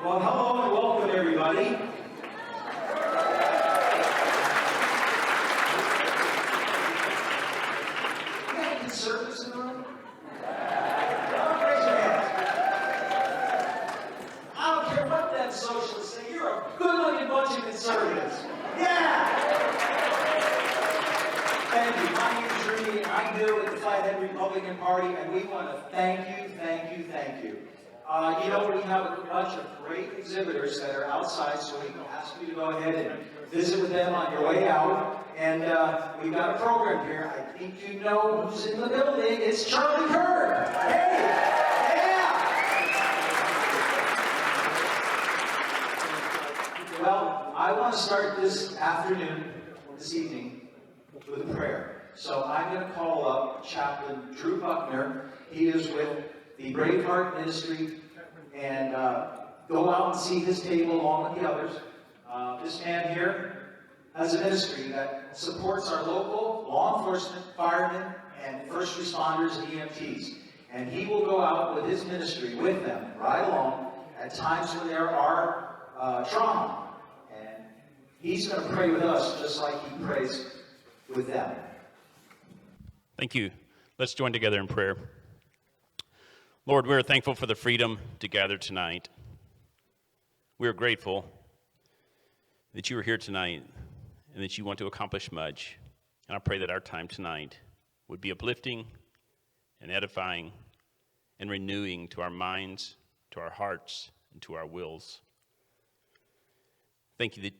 Well, hello and welcome, everybody. You got conservatives in the room? Don't raise your hands. I don't care what that socialist say. You're a good-looking bunch of conservatives. Yeah! Thank you. My name is Rudy. I'm here with the Flathead Republican Party, and we want to thank you. We have a bunch of great exhibitors that are outside, so we ask you to go ahead and visit with them on your way out. And we've got a program here. I think you know who's in the building. It's Charlie Kirk. Hey! Yeah! Well, I want to start this evening, with a prayer. So I'm going to call up Chaplain Drew Buckner. He is with the Braveheart Ministry, and go out and see his table along with the others. This man here has a ministry that supports our local law enforcement, firemen, and first responders and EMTs. And he will go out with his ministry with them, right along, at times when there are trauma. And he's going to pray with us just like he prays with them. Thank you. Let's join together in prayer. Lord, we are thankful for the freedom to gather tonight. We are grateful that you are here tonight and that you want to accomplish much. And I pray that our time tonight would be uplifting and edifying and renewing to our minds, to our hearts, and to our wills. Thank you that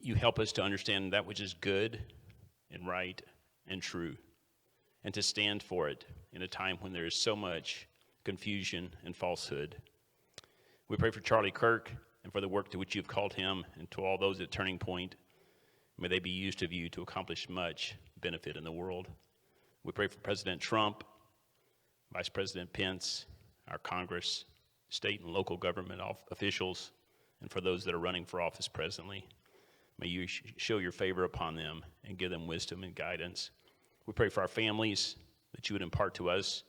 you help us to understand that which is good and right and true, and to stand for it in a time when there is so much confusion and falsehood. We pray for Charlie Kirk and for the work to which you've called him, and to all those at Turning Point. May they be used of you to accomplish much benefit in the world. We pray for President Trump, Vice President Pence, our Congress, state and local government officials, and for those that are running for office presently. May you show your favor upon them and give them wisdom and guidance. We pray for our families, that you would impart to us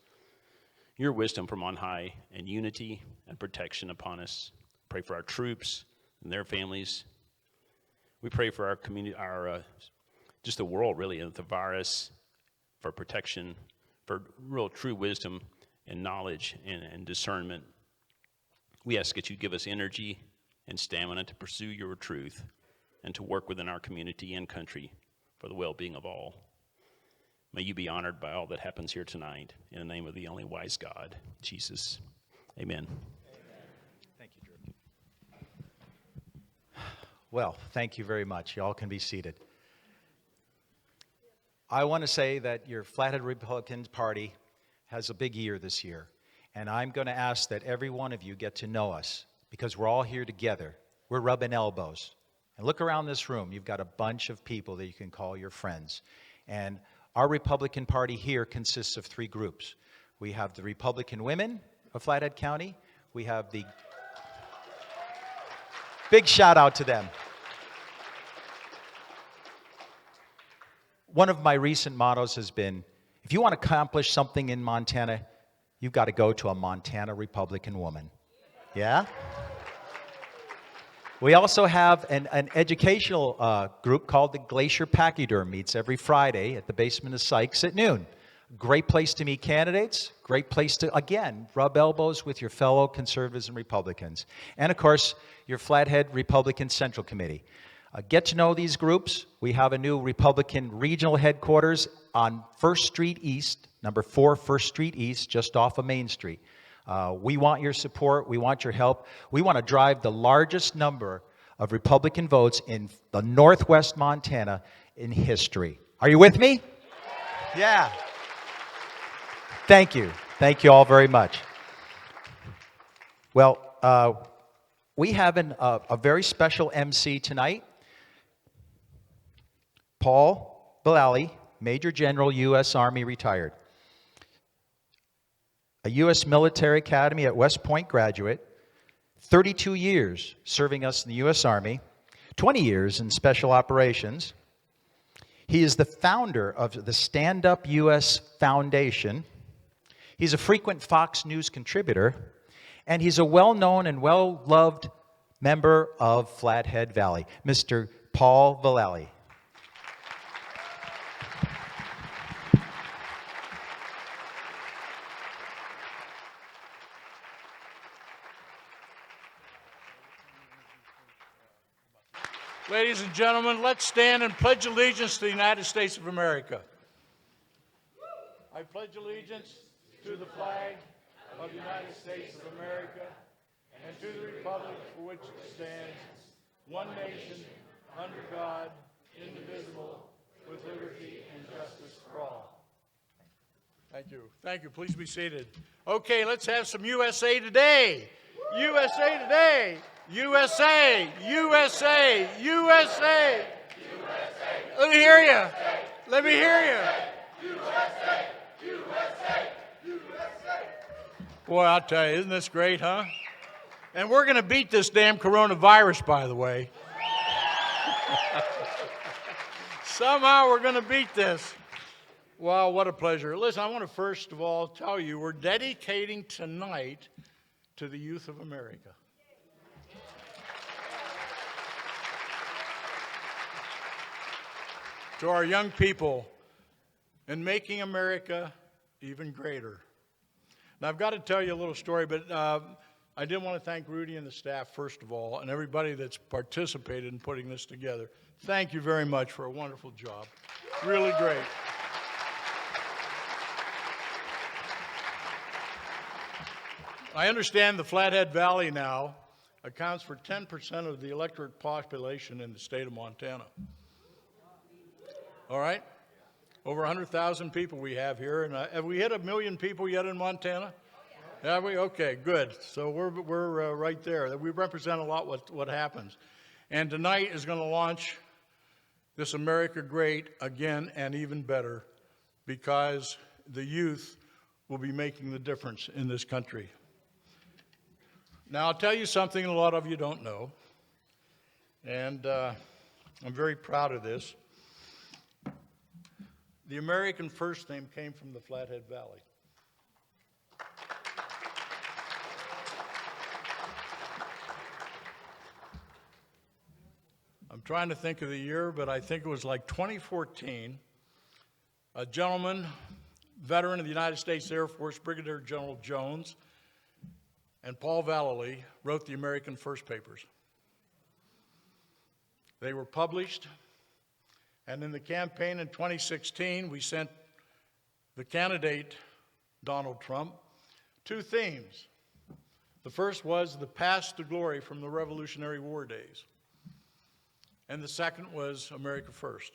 your wisdom from on high, and unity and protection upon us. Pray for our troops and their families. We pray for our community, just the world really, and the virus, for protection, for real true wisdom and knowledge and discernment. We ask that you give us energy and stamina to pursue your truth and to work within our community and country for the well-being of all. May you be honored by all that happens here tonight. In the name of the only wise God, Jesus. Amen. Thank you, Drew. Well, thank you very much. Y'all can be seated. I want to say that your Flathead Republican Party has a big year this year. And I'm going to ask that every one of you get to know us, because we're all here together. We're rubbing elbows. And look around this room. You've got a bunch of people that you can call your friends. And our Republican Party here consists of three groups. We have the Republican women of Flathead County. We have the... Big shout out to them. One of my recent mottos has been, if you want to accomplish something in Montana, you've got to go to a Montana Republican woman. Yeah? We also have an educational group called the Glacier Pachyderm. Meets every Friday at the basement of Sykes at noon. Great place to meet candidates. Great place to, again, rub elbows with your fellow conservatives and Republicans. And, of course, your Flathead Republican Central Committee. Get to know these groups. We have a new Republican regional headquarters on 1st Street East, number 4 1st Street East, just off of Main Street. We want your support. We want your help. We want to drive the largest number of Republican votes in the Northwest Montana in history. Are you with me? Yeah. Thank you. Thank you all very much. Well, we have a very special MC tonight. Paul Bellali, Major General, U.S. Army, retired. A U.S. Military Academy at West Point graduate, 32 years serving us in the U.S. Army, 20 years in Special Operations. He is the founder of the Stand Up U.S. Foundation. He's a frequent Fox News contributor, and he's a well-known and well-loved member of Flathead Valley, Mr. Paul Vallely. Ladies and gentlemen, let's stand and pledge allegiance to the United States of America. I pledge allegiance to the flag of the United States of America and to the republic for which it stands, one nation, under God, indivisible, with liberty and justice for all. Thank you. Thank you. Please be seated. Okay, let's have some USA Today. USA Today. USA, USA, USA. Let me hear you. Let me hear you. USA, USA, USA. Boy, I'll tell you, isn't this great, huh? And we're going to beat this damn coronavirus, by the way. Somehow we're going to beat this. Wow, what a pleasure. Listen, I want to first of all tell you we're dedicating tonight to the youth of America. To our young people and making America even greater. Now, I've got to tell you a little story, but I did want to thank Rudy and the staff, first of all, and everybody that's participated in putting this together. Thank you very much for a wonderful job. Really great. I understand the Flathead Valley now accounts for 10% of the electorate population in the state of Montana. All right? Over 100,000 people we have here. And have we hit 1 million people yet in Montana? Have we? Okay, good. So we're right there. We represent a lot what happens. And tonight is going to launch this America Great again and even better, because the youth will be making the difference in this country. Now, I'll tell you something a lot of you don't know, and I'm very proud of this. The American first name came from the Flathead Valley. I'm trying to think of the year, but I think it was like 2014. A gentleman, veteran of the United States Air Force, Brigadier General Jones, and Paul Vallely wrote the American First Papers. They were published, and in the campaign in 2016, we sent the candidate, Donald Trump, 2 themes. The first was the path to glory from the Revolutionary War days. And the second was America First.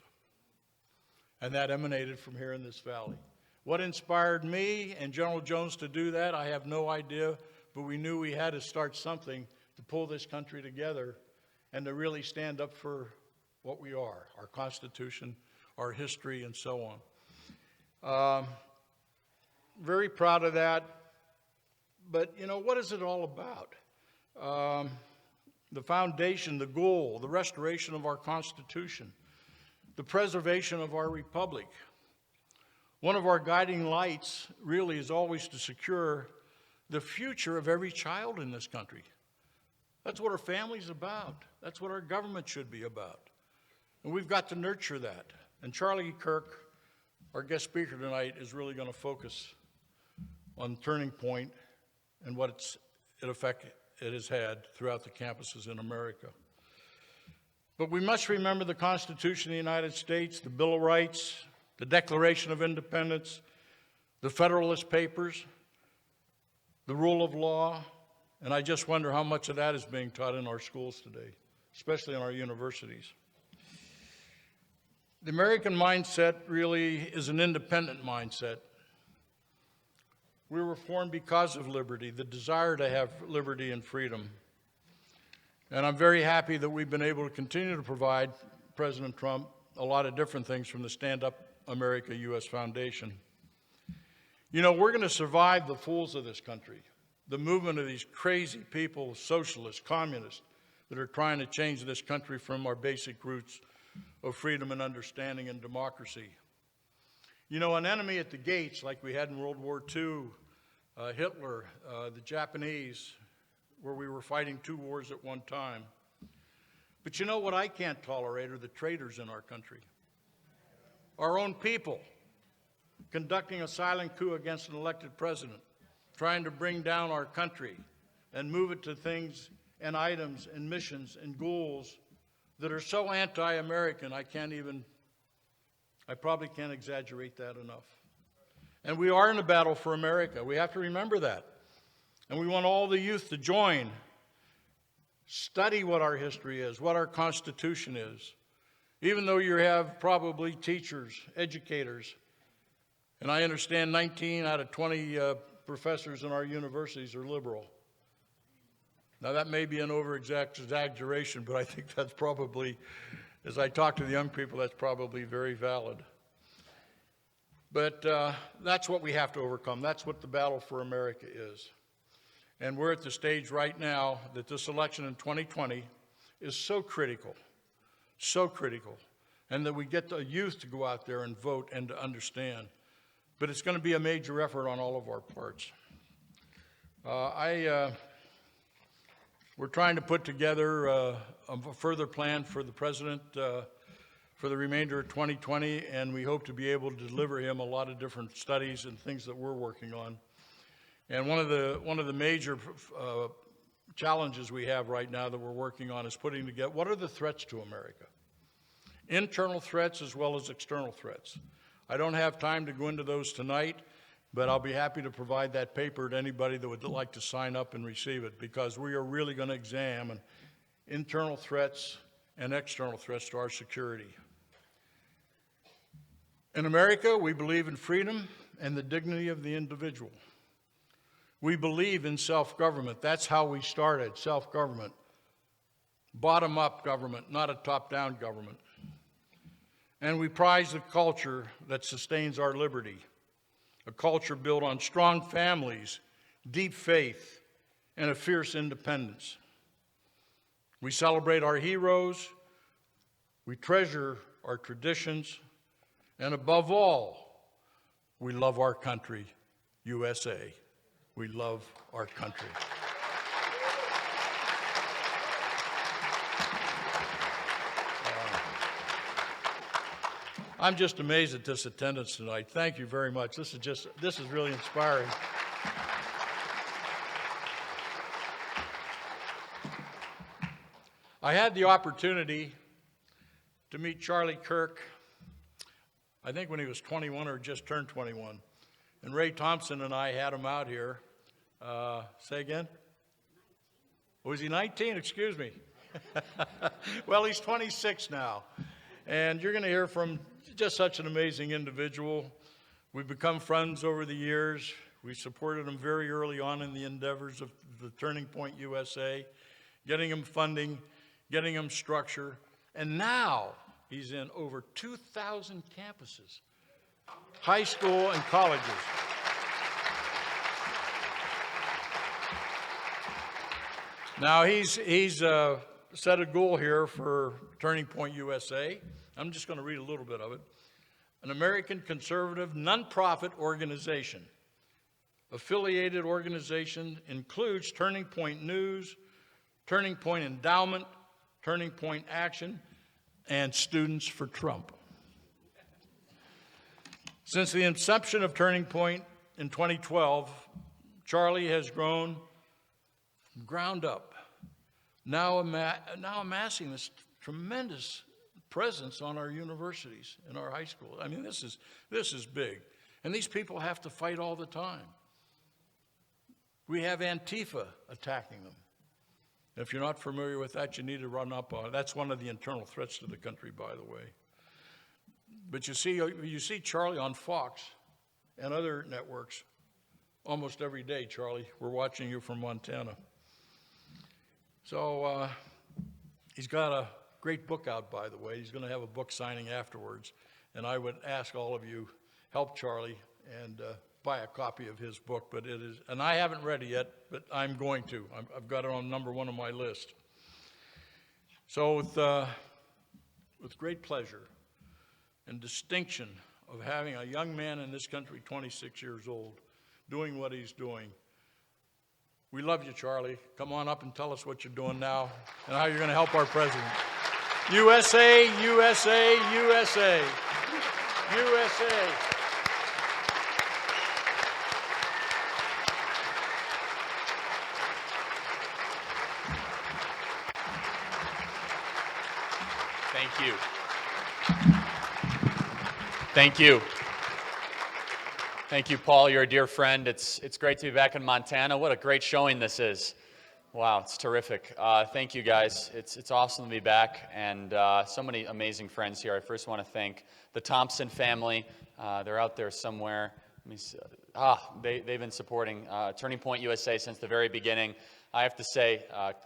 And that emanated from here in this valley. What inspired me and General Jones to do that, I have no idea, but we knew we had to start something to pull this country together and to really stand up for what we are, our Constitution, our history, and so on. Very proud of that. But, you know, what is it all about? The foundation, the goal, the restoration of our Constitution, the preservation of our republic. One of our guiding lights really is always to secure the future of every child in this country. That's what our family's about. That's what our government should be about. And we've got to nurture that. And Charlie Kirk, our guest speaker tonight, is really going to focus on Turning Point and what effect it has had throughout the campuses in America. But we must remember the Constitution of the United States, the Bill of Rights, the Declaration of Independence, the Federalist Papers, the rule of law, and I just wonder how much of that is being taught in our schools today, especially in our universities. The American mindset really is an independent mindset. We were formed because of liberty, the desire to have liberty and freedom. And I'm very happy that we've been able to continue to provide President Trump a lot of different things from the Stand Up America U.S. Foundation. You know, we're going to survive the fools of this country, the movement of these crazy people, socialists, communists, that are trying to change this country from our basic roots of freedom and understanding and democracy. You know, an enemy at the gates, like we had in World War II, Hitler, the Japanese, where we were fighting 2 wars at one time. But you know what I can't tolerate are the traitors in our country. Our own people conducting a silent coup against an elected president, trying to bring down our country and move it to things and items and missions and goals that are so anti-American, I probably can't exaggerate that enough. And we are in a battle for America. We have to remember that. And we want all the youth to join, study what our history is, what our Constitution is. Even though you have probably teachers, educators, and I understand 19 out of 20 professors in our universities are liberal. Now that may be an over-exaggeration, but I think that's probably, as I talk to the young people, that's probably very valid. But that's what we have to overcome. That's what the battle for America is. And we're at the stage right now that this election in 2020 is so critical, and that we get the youth to go out there and vote and to understand. But it's going to be a major effort on all of our parts. We're trying to put together a further plan for the president for the remainder of 2020, and we hope to be able to deliver him a lot of different studies and things that we're working on. And one of the major challenges we have right now that we're working on is putting together what are the threats to America? Internal threats as well as external threats. I don't have time to go into those tonight, but I'll be happy to provide that paper to anybody that would like to sign up and receive it, because we are really going to examine internal threats and external threats to our security. In America, we believe in freedom and the dignity of the individual. We believe in self-government. That's how we started, self-government. Bottom-up government, not a top-down government. And we prize the culture that sustains our liberty, a culture built on strong families, deep faith, and a fierce independence. We celebrate our heroes, we treasure our traditions, and above all, we love our country, USA. We love our country. I'm just amazed at this attendance tonight. Thank you very much. This is really inspiring. I had the opportunity to meet Charlie Kirk, I think when he was 21 or just turned 21. And Ray Thompson and I had him out here. Say again? Was he 19? Excuse me. Well, he's 26 now. And you're going to hear from just such an amazing individual. We've become friends over the years. We supported him very early on in the endeavors of the Turning Point USA, getting him funding, getting him structure. And now he's in over 2,000 campuses, high school and colleges. Now he's set a goal here for Turning Point USA. I'm just going to read a little bit of it. An American conservative nonprofit organization. Affiliated organization includes Turning Point News, Turning Point Endowment, Turning Point Action, and Students for Trump. Since the inception of Turning Point in 2012, Charlie has grown from ground up, now amassing this tremendous presence on our universities and our high schools. I mean, this is big. And these people have to fight all the time. We have Antifa attacking them. If you're not familiar with that, you need to run up on it. That's one of the internal threats to the country, by the way. But you see Charlie on Fox and other networks almost every day, Charlie. We're watching you from Montana. So he's got a great book out, by the way. He's going to have a book signing afterwards. And I would ask all of you, help Charlie and buy a copy of his book. But it is, and I haven't read it yet, but I'm going to. I've got it on number 1 on my list. So with great pleasure and distinction of having a young man in this country, 26 years old, doing what he's doing, We love you, Charlie. Come on up and tell us what you're doing now and how you're going to help our president. USA, USA, USA, USA. Thank you. Thank you. Thank you, Paul. You're a dear friend. It's great to be back in Montana. What a great showing this is. Wow, it's terrific. Thank you, guys. It's awesome to be back, and so many amazing friends here. I first want to thank the Thompson family. They're out there somewhere. Let me see. They've been supporting Turning Point USA since the very beginning. I have to say,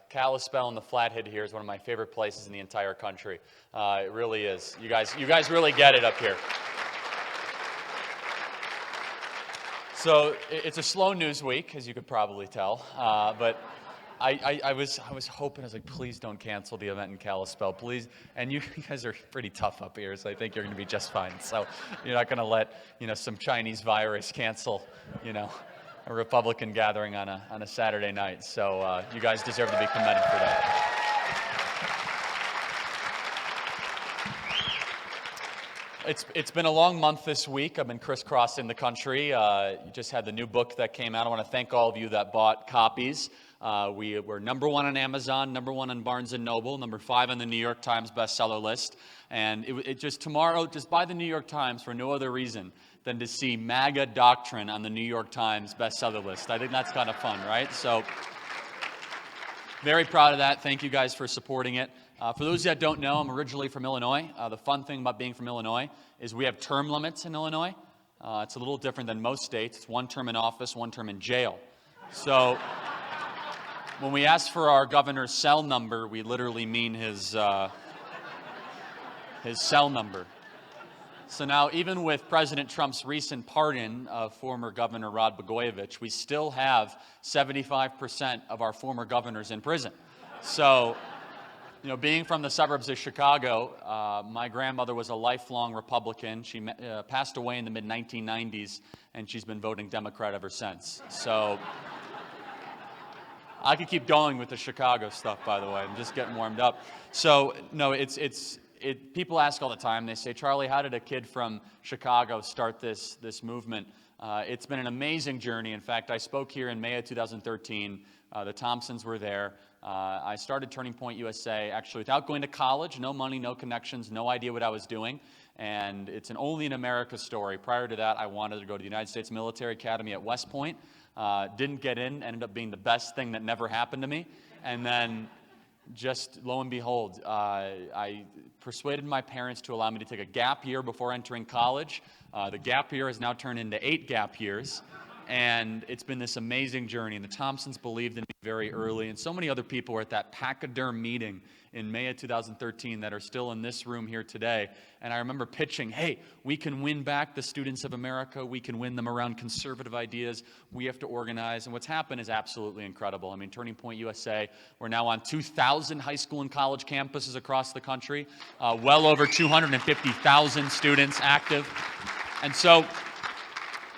Kalispell and the Flathead here is one of my favorite places in the entire country. It really is. You guys really get it up here. So it's a slow news week, as you could probably tell, but I was hoping, I was like, please don't cancel the event in Kalispell, please. And you guys are pretty tough up here, so I think you're going to be just fine. So you're not going to let some Chinese virus cancel a Republican gathering on a Saturday night. So you guys deserve to be commended for that. It's been a long month this week. I've been crisscrossing the country. You just had the new book that came out. I want to thank all of you that bought copies. We were #1 on Amazon, #1 on Barnes & Noble, #5 on the New York Times bestseller list. And it just tomorrow, just buy the New York Times for no other reason than to see MAGA doctrine on the New York Times bestseller list. I think that's kind of fun, right? So very proud of that. Thank you guys for supporting it. For those that don't know, I'm originally from Illinois. The fun thing about being from Illinois is we have term limits in Illinois. It's a little different than most states. It's 1 term in office, 1 term in jail. So when we ask for our governor's cell number, we literally mean his cell number. So now, even with President Trump's recent pardon of former Governor Rod Blagojevich, we still have 75% of our former governors in prison. So, being from the suburbs of Chicago, my grandmother was a lifelong Republican. She passed away in the mid-1990s, and she's been voting Democrat ever since. So I could keep going with the Chicago stuff, by the way. I'm just getting warmed up. So, no, people ask all the time. They say, Charlie, how did a kid from Chicago start this movement? It's been an amazing journey. In fact, I spoke here in May of 2013. The Thompsons were there. I started Turning Point USA actually without going to college, no money, no connections, no idea what I was doing. And it's an only in America story. Prior to that, I wanted to go to the United States Military Academy at West Point. Didn't get in, ended up being the best thing that never happened to me. And then just lo and behold, I persuaded my parents to allow me to take a gap year before entering college. The gap year has now turned into 8 gap years. And it's been this amazing journey. And the Thompsons believed in me very early. And so many other people were at that pachyderm meeting in May of 2013 that are still in this room here today. And I remember pitching, hey, we can win back the students of America. We can win them around conservative ideas. We have to organize. And what's happened is absolutely incredible. I mean, Turning Point USA, we're now on 2,000 high school and college campuses across the country. Well over 250,000 students active. And so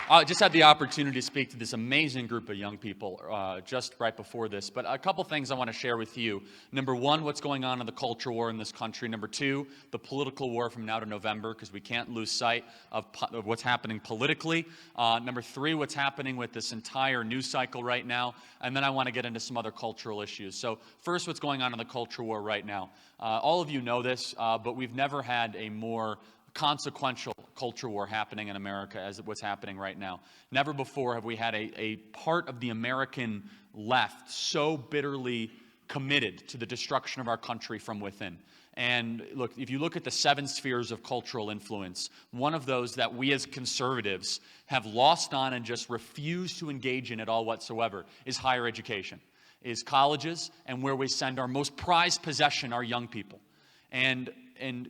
I just had the opportunity to speak to this amazing group of young people just right before this. But a couple things I want to share with you. Number 1, what's going on in the culture war in this country. Number 2, the political war from now to November, because we can't lose sight of what's happening politically. Number 3, what's happening with this entire news cycle right now. And then I want to get into some other cultural issues. So first, what's going on in the culture war right now. All of you know this, but we've never had a more consequential culture war happening in America as what's happening right now. Never before have we had a part of the American left so bitterly committed to the destruction of our country from within. And look, if you look at the 7 spheres of cultural influence, one of those that we as conservatives have lost on and just refuse to engage in at all whatsoever is higher education, is colleges, and where we send our most prized possession, our young people. And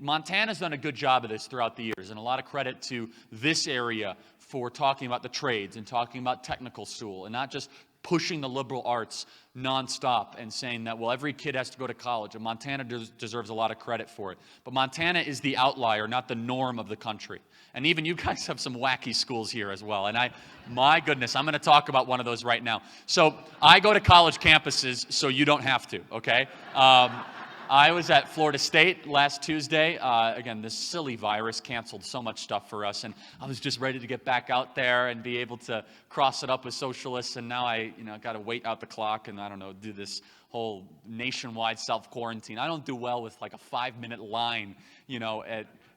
Montana's done a good job of this throughout the years, and a lot of credit to this area for talking about the trades and talking about technical school and not just pushing the liberal arts nonstop and saying that, well, every kid has to go to college, and Montana deserves a lot of credit for it. But Montana is the outlier, not the norm of the country. And even you guys have some wacky schools here as well. And my goodness, I'm going to talk about one of those right now. So I go to college campuses, so you don't have to, okay? I was at Florida State last Tuesday. Again, this silly virus canceled so much stuff for us, and I was just ready to get back out there and be able to cross it up with socialists, and now I got to wait out the clock and, I don't know, do this whole nationwide self-quarantine. I don't do well with like a 5-minute line,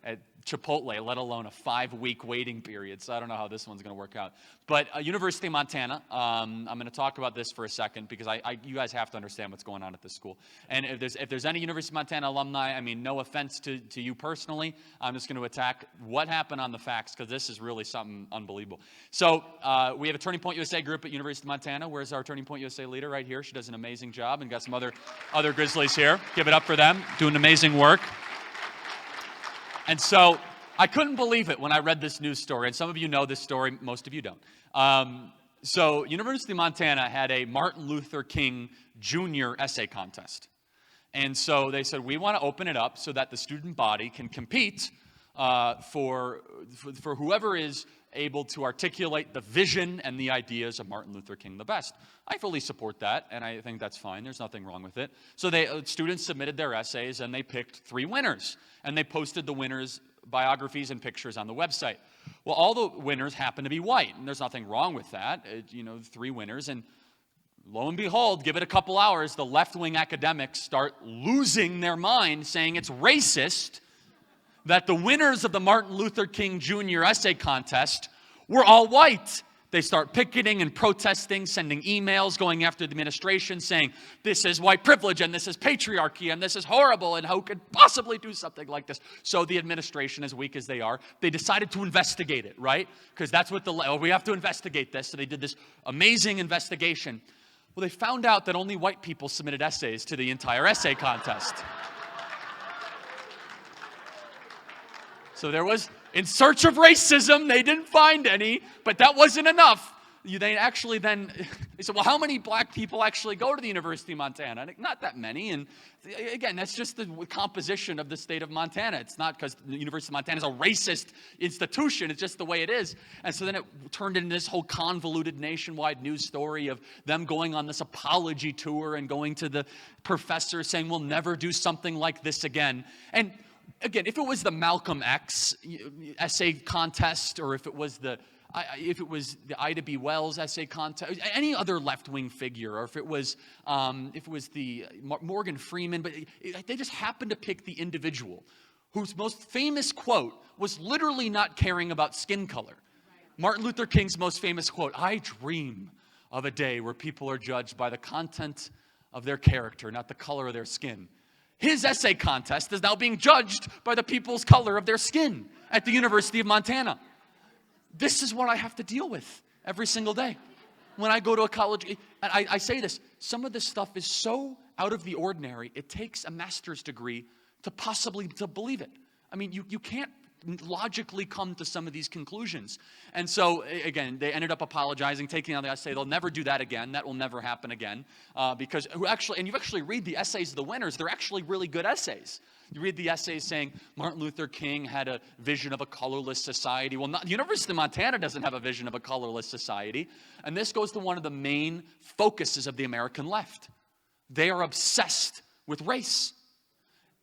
at Chipotle, let alone a 5-week waiting period. So I don't know how this one's going to work out. But University of Montana, I'm going to talk about this for a second because you guys have to understand what's going on at this school. And if there's any University of Montana alumni, I mean, no offense to you personally, I'm just going to attack what happened on the facts because this is really something unbelievable. So we have a Turning Point USA group at University of Montana. Where's our Turning Point USA leader? Right here. She does an amazing job, and got some other Grizzlies here. Give it up for them, doing amazing work. And so I couldn't believe it when I read this news story, and some of you know this story, most of you don't. So University of Montana had a Martin Luther King Jr. essay contest. And so they said, we want to open it up so that the student body can compete for whoever is able to articulate the vision and the ideas of Martin Luther King the best. I fully support that, and I think that's fine. There's nothing wrong with it. So students submitted their essays, and they picked 3 winners, and they posted the winners' biographies and pictures on the website. Well, all the winners happen to be white, and there's nothing wrong with that. 3 winners, and lo and behold, give it a couple hours, the left-wing academics start losing their mind, saying it's racist that the winners of the Martin Luther King Jr. essay contest were all white. They start picketing and protesting, sending emails, going after the administration, saying, this is white privilege, and this is patriarchy, and this is horrible, and who could possibly do something like this? So the administration, as weak as they are, they decided to investigate it, right? Because that's what we have to investigate this. So they did this amazing investigation. Well, they found out that only white people submitted essays to the entire essay contest. So there was, in search of racism, they didn't find any, but that wasn't enough. They said, well, how many black people actually go to the University of Montana? And not that many. And again, that's just the composition of the state of Montana. It's not because the University of Montana is a racist institution. It's just the way it is. And so then it turned into this whole convoluted nationwide news story of them going on this apology tour and going to the professor saying, we'll never do something like this again. And again, if it was the Malcolm X essay contest, or if it was the Ida B. Wells essay contest, any other left-wing figure, or if it was the Morgan Freeman, but they just happened to pick the individual whose most famous quote was literally not caring about skin color. Martin Luther King's most famous quote, I dream of a day where people are judged by the content of their character, not the color of their skin. His essay contest is now being judged by the people's color of their skin at the University of Montana. This is what I have to deal with every single day when I go to a college. And I say this, some of this stuff is so out of the ordinary, it takes a master's degree to believe it. I mean, you can't logically come to some of these conclusions. And so, again, they ended up apologizing, taking out the essay. They'll never do that again. That will never happen again. Because you actually read the essays of the winners. They're actually really good essays. You read the essays saying Martin Luther King had a vision of a colorless society. Well, the University of Montana doesn't have a vision of a colorless society. And this goes to one of the main focuses of the American left. They are obsessed with race.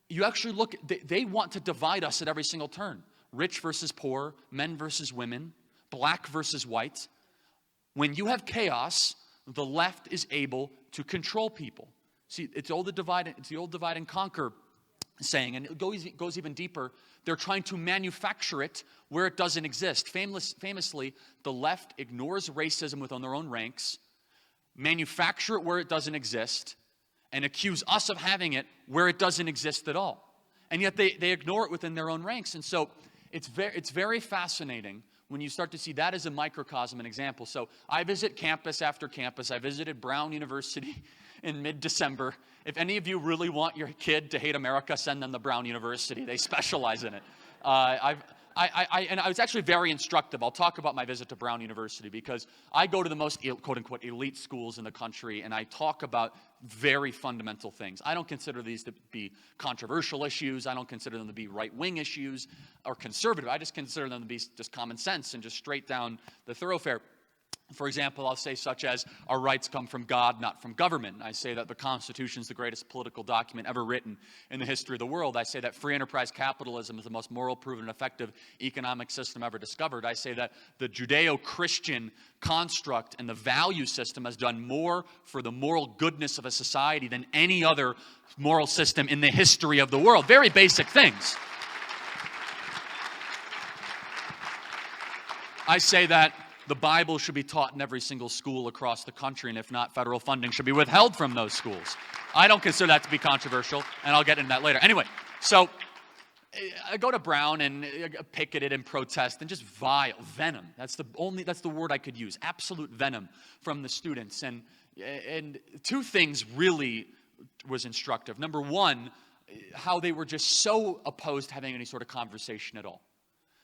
You actually look, they want to divide us at every single turn. Rich versus poor, men versus women, black versus white. When you have chaos, the left is able to control people. See, it's the old divide and conquer saying, and it goes even deeper. They're trying to manufacture it where it doesn't exist. Famously, the left ignores racism within their own ranks, manufacture it where it doesn't exist, and accuse us of having it where it doesn't exist at all. And yet they ignore it within their own ranks. And so it's very fascinating when you start to see that as a microcosm, an example. So I visit campus after campus. I visited Brown University in mid-December. If any of you really want your kid to hate America, send them to Brown University. They specialize in it. And I was actually very instructive. I'll talk about my visit to Brown University because I go to the most quote-unquote elite schools in the country, and I talk about very fundamental things. I don't consider these to be controversial issues. I don't consider them to be right-wing issues or conservative. I just consider them to be just common sense and just straight down the thoroughfare. For example, I'll say such as, our rights come from God, not from government. I say that the Constitution is the greatest political document ever written in the history of the world. I say that free enterprise capitalism is the most moral, proven, and effective economic system ever discovered. I say that the Judeo-Christian construct and the value system has done more for the moral goodness of a society than any other moral system in the history of the world. Very basic things. I say that the Bible should be taught in every single school across the country, and if not, federal funding should be withheld from those schools. I don't consider that to be controversial, and I'll get into that later. Anyway, so I go to Brown and picketed and protest and just vile venom. That's the word I could use. Absolute venom from the students. And two things really was instructive. Number one, how they were just so opposed to having any sort of conversation at all.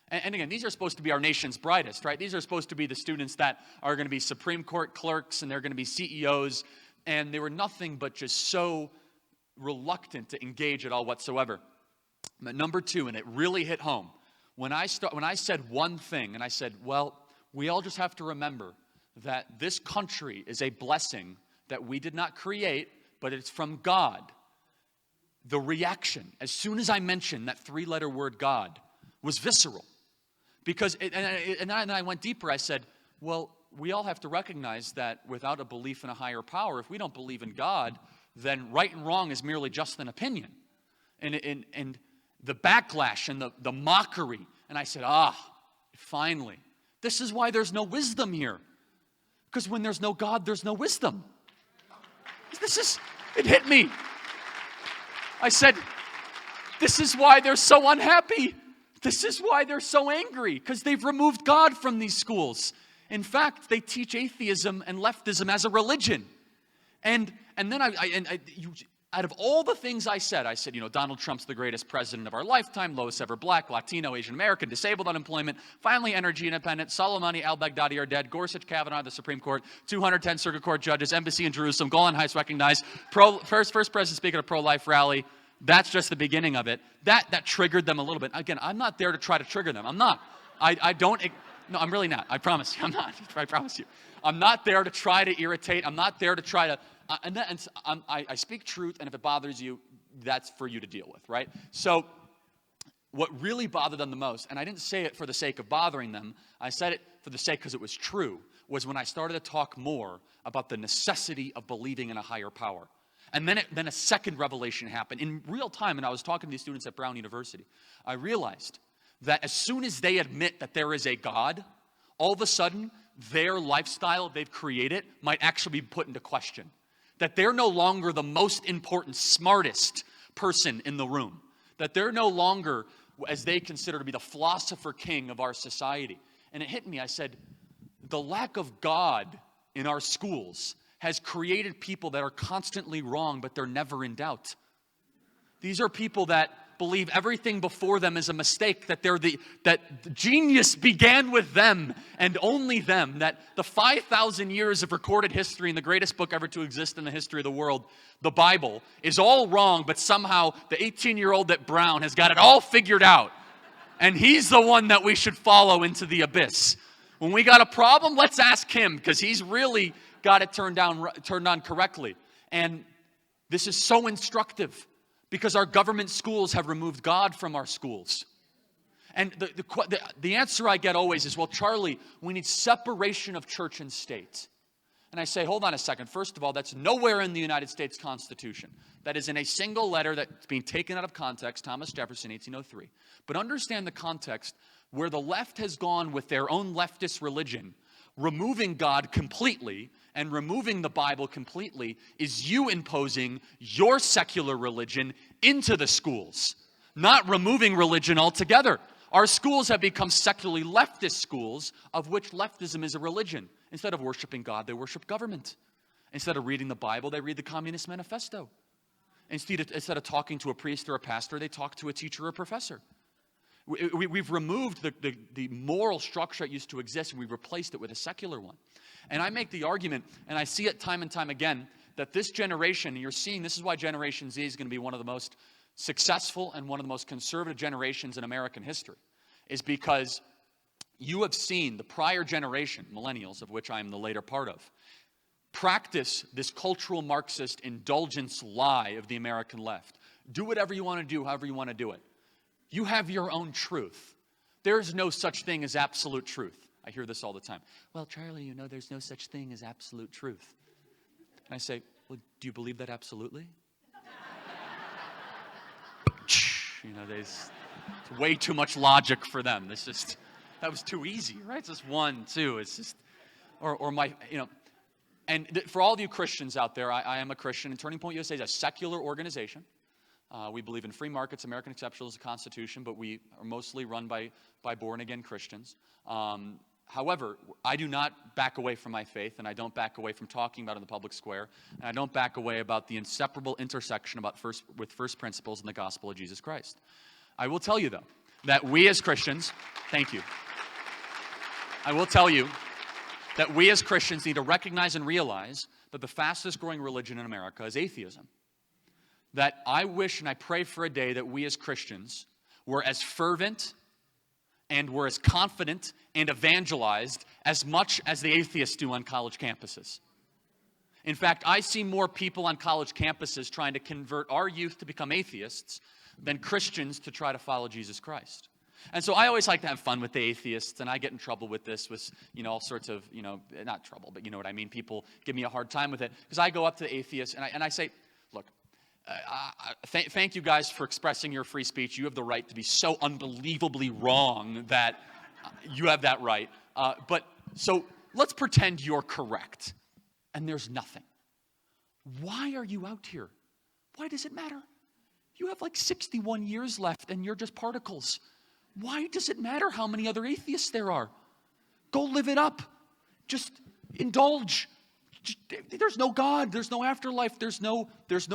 And again, these are supposed to be our nation's brightest, right? These are supposed to be the students that are going to be Supreme Court clerks and they're going to be CEOs. And they were nothing but just so reluctant to engage at all whatsoever. But number two, and it really hit home, when I said one thing, and I said, well, we all just have to remember that this country is a blessing that we did not create, but it's from God. The reaction, as soon as I mentioned that three-letter word God, was visceral. Because, and then I went deeper. I said, well, we all have to recognize that without a belief in a higher power, if we don't believe in God, then right and wrong is merely just an opinion. And the backlash and the mockery. And I said, finally. This is why there's no wisdom here. Because when there's no God, there's no wisdom. It hit me. I said, this is why they're so unhappy. This is why they're so angry, because they've removed God from these schools. In fact, they teach atheism and leftism as a religion. And then out of all the things I said, Donald Trump's the greatest president of our lifetime, lowest ever black, Latino, Asian American, disabled unemployment, finally energy independent, Soleimani, al-Baghdadi are dead, Gorsuch, Kavanaugh, the Supreme Court, 210 circuit court judges, embassy in Jerusalem, Golan Heights recognized, first president speaking at a pro-life rally. That's just the beginning of it. That triggered them a little bit. Again, I'm not there to try to trigger them. I'm not. No, I'm really not. I promise you. I'm not. I promise you. I'm not there to try to irritate. I'm not there to try to, I speak truth, and if it bothers you, that's for you to deal with, right? So what really bothered them the most, and I didn't say it for the sake of bothering them, I said it for the sake because it was true, was when I started to talk more about the necessity of believing in a higher power. And then a second revelation happened. In real time, and I was talking to these students at Brown University, I realized that as soon as they admit that there is a God, all of a sudden, their lifestyle they've created might actually be put into question. That they're no longer the most important, smartest person in the room. That they're no longer, as they consider to be the philosopher king of our society. And it hit me, I said, the lack of God in our schools has created people that are constantly wrong, but they're never in doubt. These are people that believe everything before them is a mistake, that that genius began with them and only them, that the 5,000 years of recorded history and the greatest book ever to exist in the history of the world, the Bible, is all wrong, but somehow the 18-year-old at Brown has got it all figured out. And he's the one that we should follow into the abyss. When we got a problem, let's ask him, because he's really got it turned on correctly. And this is so instructive because our government schools have removed God from our schools. And the answer I get always is, well, Charlie, we need separation of church and state. And I say, hold on a second. First of all, that's nowhere in the United States Constitution. That is in a single letter that's being taken out of context, Thomas Jefferson, 1803. But understand the context where the left has gone with their own leftist religion, removing God completely and removing the Bible completely is you imposing your secular religion into the schools, not removing religion altogether. Our schools have become secularly leftist schools, of which leftism is a religion. Instead of worshiping God, they worship government. Instead of reading the Bible, they read the Communist Manifesto. Instead of talking to a priest or a pastor, they talk to a teacher or a professor. We've removed the moral structure that used to exist, and we've replaced it with a secular one. And I make the argument, and I see it time and time again, that this generation, and you're seeing, this is why Generation Z is going to be one of the most successful and one of the most conservative generations in American history, is because you have seen the prior generation, millennials, of which I am the later part of, practice this cultural Marxist indulgence lie of the American left. Do whatever you want to do, however you want to do it. You have your own truth. There's no such thing as absolute truth. I hear this all the time. Well, Charlie, you know there's no such thing as absolute truth. And I say, well, do you believe that absolutely? You know, it's way too much logic for them. That was too easy, right? It's just 1, 2. It's just, or my, you know. And for all of you Christians out there, I am a Christian, and Turning Point USA is a secular organization. We believe in free markets, American exceptionalism, Constitution, but we are mostly run by born-again Christians. However, I do not back away from my faith, and I don't back away from talking about it in the public square, and I don't back away about the inseparable intersection with first principles in the gospel of Jesus Christ. I will tell you, though, that we as Christians, thank you. I will tell you that we as Christians need to recognize and realize that the fastest growing religion in America is atheism. That I wish and I pray for a day that we as Christians were as fervent and were as confident and evangelized as much as the atheists do on college campuses. In fact, I see more people on college campuses trying to convert our youth to become atheists than Christians to try to follow Jesus Christ. And so I always like to have fun with the atheists, and I get in trouble with this, with, you know, all sorts of, you know, not trouble, but you know what I mean. People give me a hard time with it, because I go up to the atheists and I say, look, thank you guys for expressing your free speech. You have the right to be so unbelievably wrong that you have that right. But so let's pretend you're correct, and there's nothing. Why are you out here? Why does it matter? You have like 61 years left, and you're just particles. Why does it matter how many other atheists there are? Go live it up. Just indulge. There's no God. There's no afterlife. There's no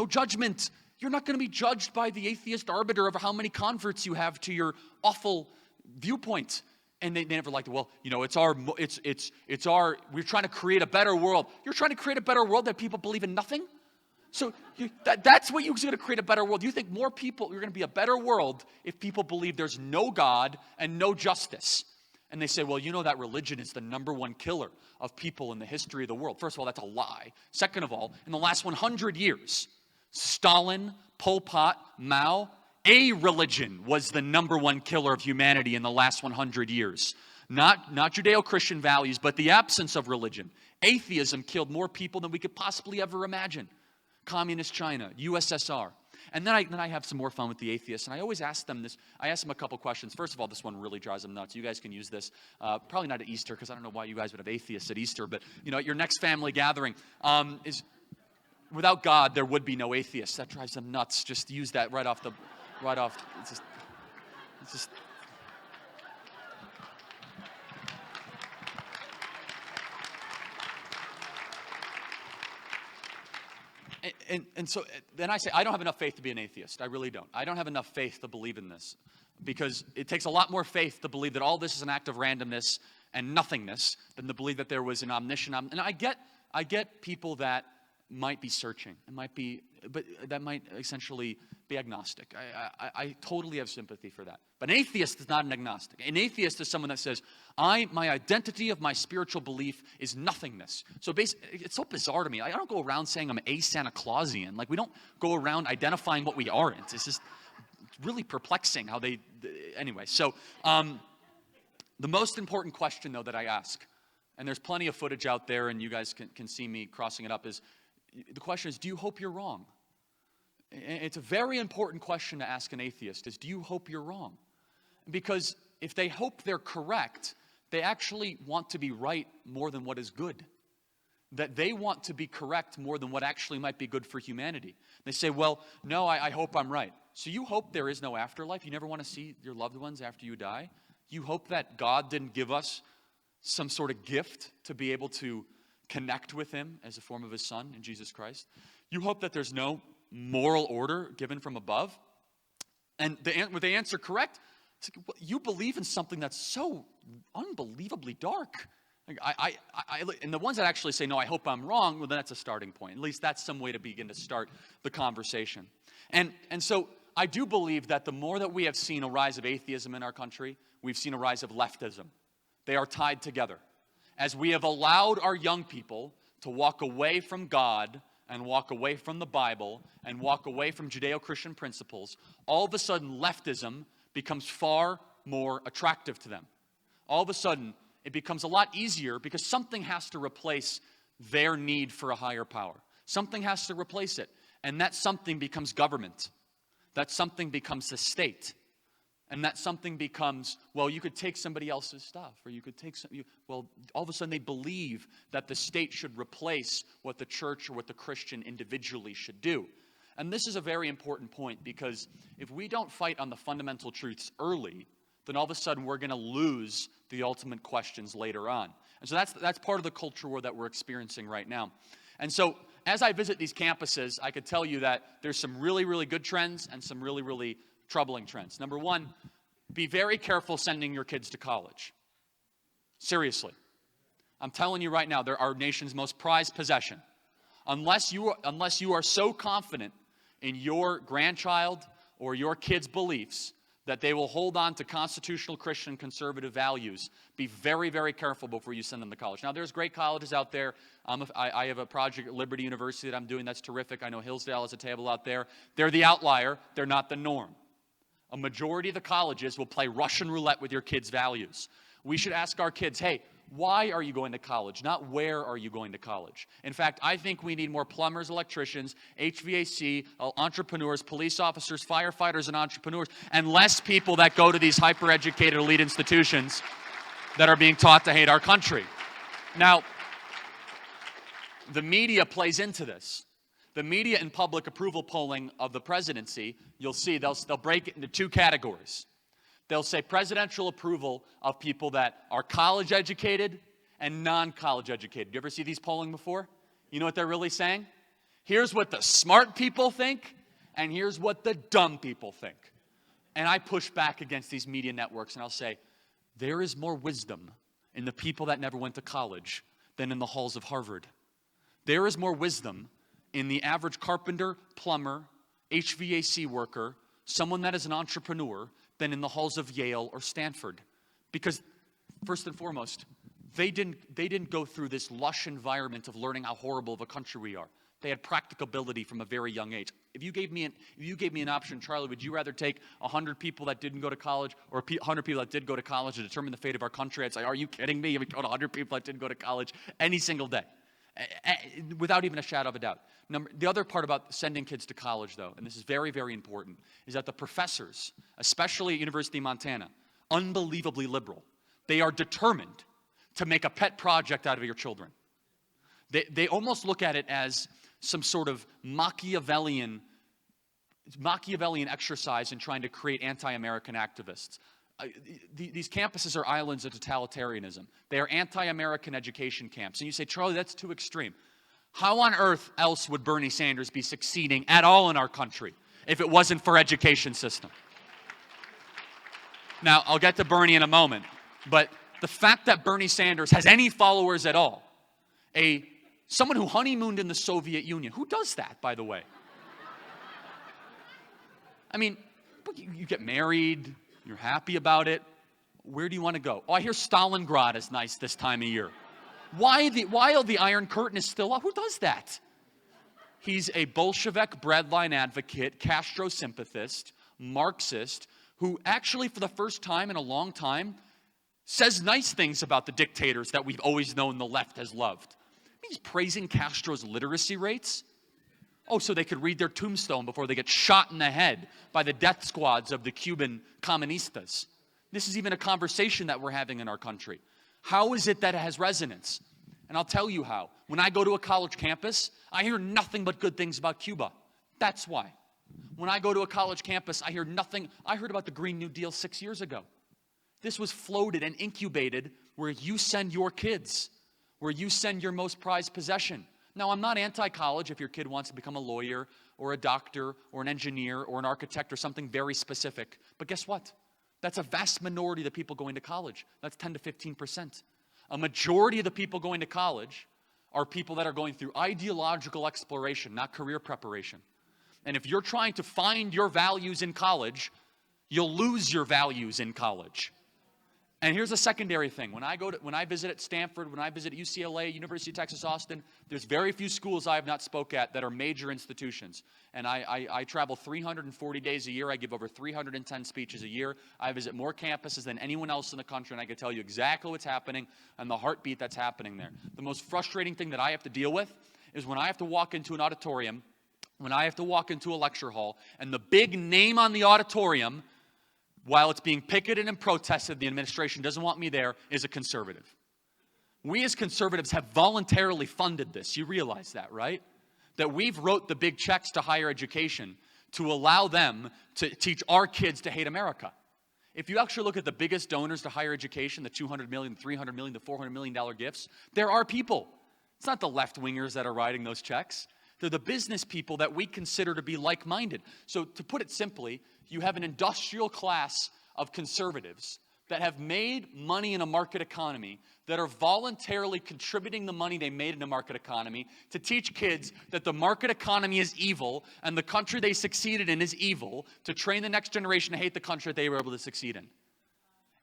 judgment. You're not going to be judged by the atheist arbiter of how many converts you have to your awful viewpoint. And they never liked it. Well, you know, we're trying to create a better world. You're trying to create a better world that people believe in nothing? So that's what you're going to create, a better world. You think more people, you're going to be a better world if people believe there's no God and no justice. And they say, well, you know that religion is the #1 killer of people in the history of the world. First of all, that's a lie. Second of all, in the last 100 years, Stalin, Pol Pot, Mao, a religion was the #1 killer of humanity in the last 100 years. Not Judeo-Christian values, but the absence of religion. Atheism killed more people than we could possibly ever imagine. Communist China, USSR. And then I have some more fun with the atheists, and I always ask them this. I ask them a couple questions. First of all, this one really drives them nuts. You guys can use this. Probably not at Easter, because I don't know why you guys would have atheists at Easter, but you know, at your next family gathering, is without God, there would be no atheists. That drives them nuts. Just use that right off. It's just. And so then I say, I don't have enough faith to be an atheist. I really don't. I don't have enough faith to believe in this, because it takes a lot more faith to believe that all this is an act of randomness and nothingness than to believe that there was an omniscient. And I get people that might be searching, but that might essentially be agnostic. I totally have sympathy for that. But an atheist is not an agnostic. An atheist is someone that says, my identity of my spiritual belief is nothingness. So basically, it's so bizarre to me. I don't go around saying I'm a Santa Clausian. Like, we don't go around identifying what we aren't. It's just really perplexing how anyway. So the most important question, though, that I ask, and there's plenty of footage out there, and you guys can see me crossing it up, is the question is, do you hope you're wrong? It's a very important question to ask an atheist, is do you hope you're wrong? Because if they hope they're correct, they actually want to be right more than what is good. That they want to be correct more than what actually might be good for humanity. They say, well, no, I hope I'm right. So you hope there is no afterlife? You never want to see your loved ones after you die? You hope that God didn't give us some sort of gift to be able to connect with him as a form of his son in Jesus Christ? You hope that there's no moral order given from above? And with the answer correct, It's like, you believe in something that's so unbelievably dark. Like, and the ones that actually say, no, I hope I'm wrong, well, then that's a starting point. At least that's some way to begin to start the conversation. And so I do believe that the more that we have seen a rise of atheism in our country, we've seen a rise of leftism. They are tied together. As we have allowed our young people to walk away from God and walk away from the Bible and walk away from Judeo-Christian principles, all of a sudden leftism becomes far more attractive to them. All of a sudden, it becomes a lot easier because something has to replace their need for a higher power. Something has to replace it. And that something becomes government. That something becomes the state. And that something becomes, well, you could take somebody else's stuff, or you could take well, all of a sudden they believe that the state should replace what the church or what the Christian individually should do. And this is a very important point, because if we don't fight on the fundamental truths early, then all of a sudden we're going to lose the ultimate questions later on. And so that's part of the culture war that we're experiencing right now. And so as I visit these campuses, I could tell you that there's some really, really good trends and some really, really troubling trends. Number one, be very careful sending your kids to college. Seriously. I'm telling you right now, they're our nation's most prized possession. Unless you are so confident in your grandchild or your kid's beliefs that they will hold on to constitutional Christian conservative values, be very, very careful before you send them to college. Now, there's great colleges out there. I have a project at Liberty University that I'm doing that's terrific. I know Hillsdale has a table out there. They're the outlier. They're not the norm. A majority of the colleges will play Russian roulette with your kids' values. We should ask our kids, hey, why are you going to college? Not where are you going to college? In fact, I think we need more plumbers, electricians, HVAC, entrepreneurs, police officers, firefighters, and entrepreneurs, and less people that go to these hyper-educated elite institutions that are being taught to hate our country. Now, the media plays into this. The media and public approval polling of the presidency, you'll see they'll break it into two categories. They'll say presidential approval of people that are college educated and non-college educated. You ever see these polling before? You know what they're really saying? Here's what the smart people think, and here's what the dumb people think. And I push back against these media networks, and I'll say, there is more wisdom in the people that never went to college than in the halls of Harvard. There is more wisdom in the average carpenter, plumber, HVAC worker, someone that is an entrepreneur, than in the halls of Yale or Stanford. Because, first and foremost, they didn't go through this lush environment of learning how horrible of a country we are. They had practicability from a very young age. If you gave me an option, Charlie, would you rather take 100 people that didn't go to college or 100 people that did go to college to determine the fate of our country? I'd say, are you kidding me? I would go to 100 people that didn't go to college any single day, without even a shadow of a doubt. The other part about sending kids to college, though, and this is very, very important, is that the professors, especially at University of Montana, unbelievably liberal. They are determined to make a pet project out of your children. They almost look at it as some sort of Machiavellian exercise in trying to create anti-American activists. These campuses are islands of totalitarianism. They are anti-American education camps. And you say, Charlie, that's too extreme. How on earth else would Bernie Sanders be succeeding at all in our country if it wasn't for education system? Now, I'll get to Bernie in a moment, but the fact that Bernie Sanders has any followers at all, someone who honeymooned in the Soviet Union, who does that, by the way? I mean, you get married, you're happy about it. Where do you want to go? Oh, I hear Stalingrad is nice this time of year. Why the Iron Curtain is still up? Who does that? He's a Bolshevik breadline advocate, Castro sympathist, Marxist, who actually for the first time in a long time says nice things about the dictators that we've always known the left has loved. He's praising Castro's literacy rates. Oh, so they could read their tombstone before they get shot in the head by the death squads of the Cuban comunistas. This is even a conversation that we're having in our country. How is it that it has resonance? And I'll tell you how. When I go to a college campus, I hear nothing but good things about Cuba. That's why. When I go to a college campus, I hear nothing. I heard about the Green New Deal 6 years ago. This was floated and incubated where you send your kids, where you send your most prized possession. Now, I'm not anti-college if your kid wants to become a lawyer or a doctor or an engineer or an architect or something very specific. But guess what? That's a vast minority of the people going to college. That's 10 to 15%. A majority of the people going to college are people that are going through ideological exploration, not career preparation. And if you're trying to find your values in college, you'll lose your values in college. And here's a secondary thing. When I visit at Stanford, when I visit UCLA, University of Texas, Austin, there's very few schools I have not spoke at that are major institutions. And I travel 340 days a year. I give over 310 speeches a year. I visit more campuses than anyone else in the country, and I can tell you exactly what's happening and the heartbeat that's happening there. The most frustrating thing that I have to deal with is when I have to walk into an auditorium, when I have to walk into a lecture hall, and the big name on the auditorium, while it's being picketed and protested, the administration doesn't want me there, is a conservative. We as conservatives have voluntarily funded this. You realize that, right? That we've wrote the big checks to higher education to allow them to teach our kids to hate America. If you actually look at the biggest donors to higher education, the $200 million, the $300 million, the $400 million gifts, there are people. It's not the left-wingers that are writing those checks. They're the business people that we consider to be like-minded. So to put it simply, you have an industrial class of conservatives that have made money in a market economy, that are voluntarily contributing the money they made in a market economy to teach kids that the market economy is evil and the country they succeeded in is evil, to train the next generation to hate the country that they were able to succeed in.